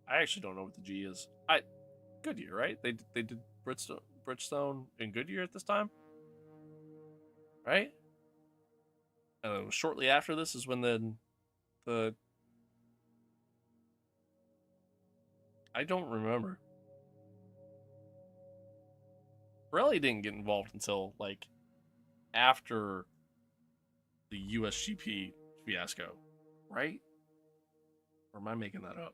I actually don't know what the G is. Goodyear, right? They did Bridgestone and Goodyear at this time, right? And then shortly after this is when the I don't remember. Pirelli didn't get involved until like after the USGP fiasco, right? Or am I making that up?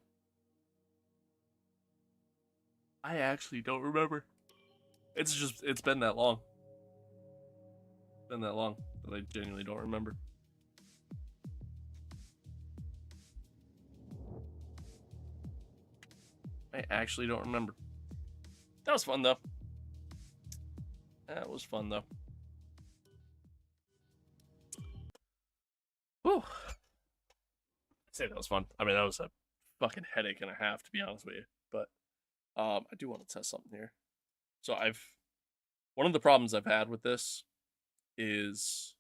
I actually don't remember. It's been that long. It's been that long that I genuinely don't remember. I actually don't remember. That was fun though. Whew. I say that was fun. I mean, that was a fucking headache and a half, to be honest with you. But I do want to test something here. So one of the problems I've had with this is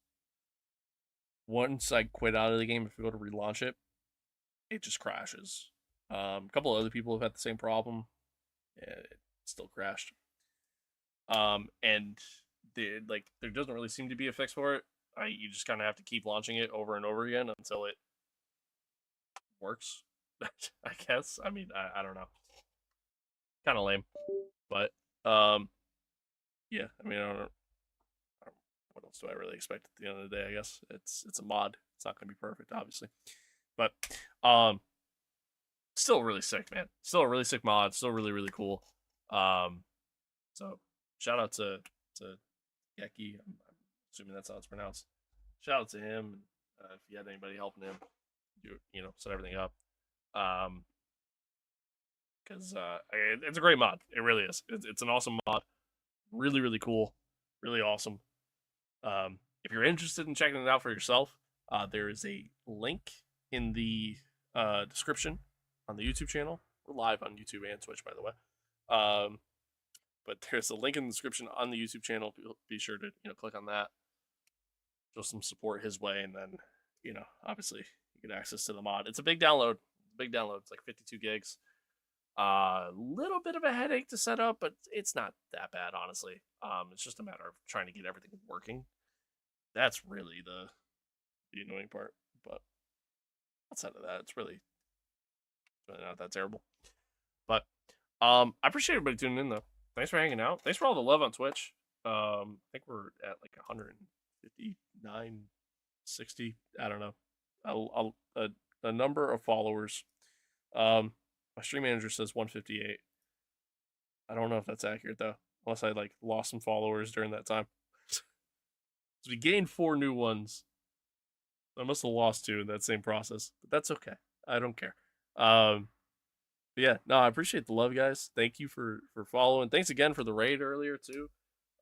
once I quit out of the game, if we go to relaunch it, it just crashes. A couple of other people have had the same problem. And it still crashed. And there doesn't really seem to be a fix for it. You just kind of have to keep launching it over and over again until it works. I guess. I mean, I don't know. Kind of lame, but yeah. I mean, I don't know. What else do I really expect at the end of the day? I guess it's a mod. It's not gonna be perfect, obviously, but still really sick, man. Still a really sick mod. Still really, really cool. So shout out to Gecki. I'm assuming that's how it's pronounced. Shout out to him. If you had anybody helping him, set everything up. Because it's a great mod. It really is. It's an awesome mod. Really, really cool. Really awesome. If you're interested in checking it out for yourself, there is a link in the description on the YouTube channel. We're live on YouTube and Twitch, by the way. But there's a link in the description on the YouTube channel. Be sure to click on that. Show some support his way, and then obviously you get access to the mod. It's a big download. It's like 52 gigs. Little bit of a headache to set up, but it's not that bad, honestly. It's just a matter of trying to get everything working. That's really the annoying part. But outside of that, it's really not that terrible. But I appreciate everybody tuning in though. Thanks for hanging out. Thanks for all the love on Twitch. I think we're at like 159, 60. I don't know. A number of followers. My stream manager says 158. I don't know if that's accurate though, unless I lost some followers during that time. So we gained 4 new ones. I must have lost 2 in that same process, but that's okay. I don't care. But yeah, no, I appreciate the love, guys. Thank you for following. Thanks again for the raid earlier too.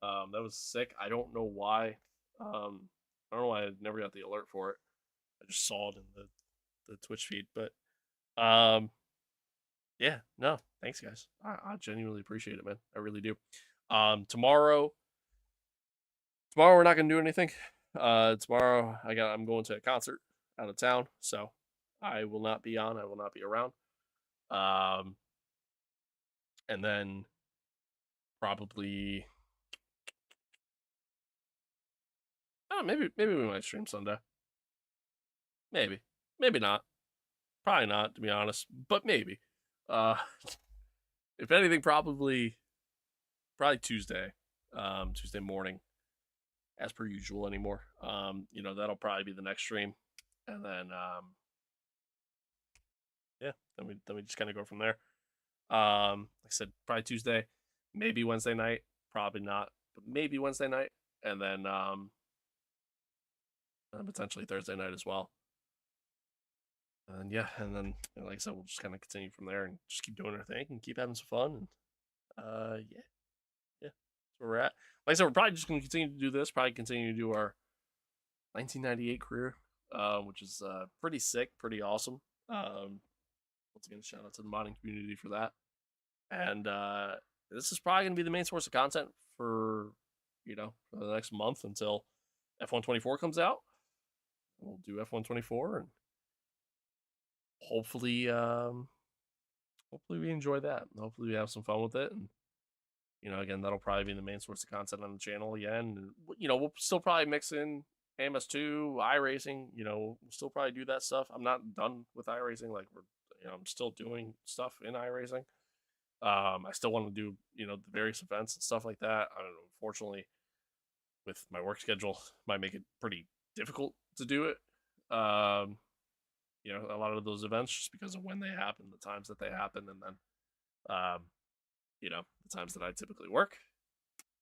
That was sick. I don't know why. I don't know why I never got the alert for it. I just saw it in the Twitch feed, but yeah, no, thanks guys. I genuinely appreciate it, man. I really do. Tomorrow we're not gonna do anything. Tomorrow I'm going to a concert out of town, so I will not be on. I will not be around. And then probably maybe we might stream Sunday. Maybe not. Probably not, to be honest, but maybe. If anything, probably Tuesday. Tuesday morning, as per usual anymore. That'll probably be the next stream, and then yeah, then we just kind of go from there. Like I said, probably Tuesday, maybe Wednesday night, probably not, but maybe Wednesday night, and then potentially Thursday night as well. And yeah, and then like I said, we'll just kind of continue from there and just keep doing our thing and keep having some fun. And yeah, that's where we're at. Like I said, we're probably just going to continue to do this. Probably continue to do our 1998 career, which is pretty sick, pretty awesome. Once again, shout out to the modding community for that. And this is probably going to be the main source of content for the next month until F124 comes out. We'll do F124 and hopefully we enjoy that. Hopefully we have some fun with it, and again, that'll probably be the main source of content on the channel again. And, we'll still probably mix in AMS2, iRacing. We'll still probably do that stuff. I'm not done with iRacing. Like I'm still doing stuff in iRacing. I still want to do the various events and stuff like that. I don't know. Unfortunately, with my work schedule, might make it pretty difficult to do it. A lot of those events just because of when they happen, the times that they happen, and then the times that I typically work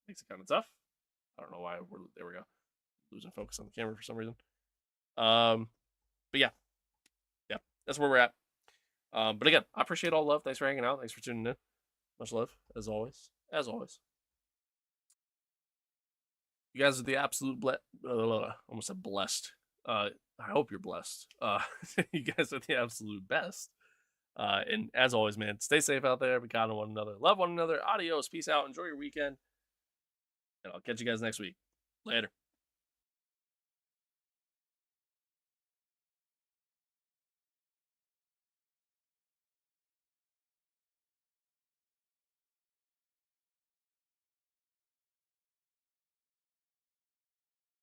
makes it kind of tough. I don't know why there we go. Losing focus on the camera for some reason. But yeah, that's where we're at. But again, I appreciate all the love. Thanks for hanging out. Thanks for tuning in. Much love, as always. As always. You guys are the absolute almost said blessed. I hope you're blessed. You guys are the absolute best. And as always, man, stay safe out there. Be kind to one another. Love one another. Adios. Peace out. Enjoy your weekend. And I'll catch you guys next week. Later.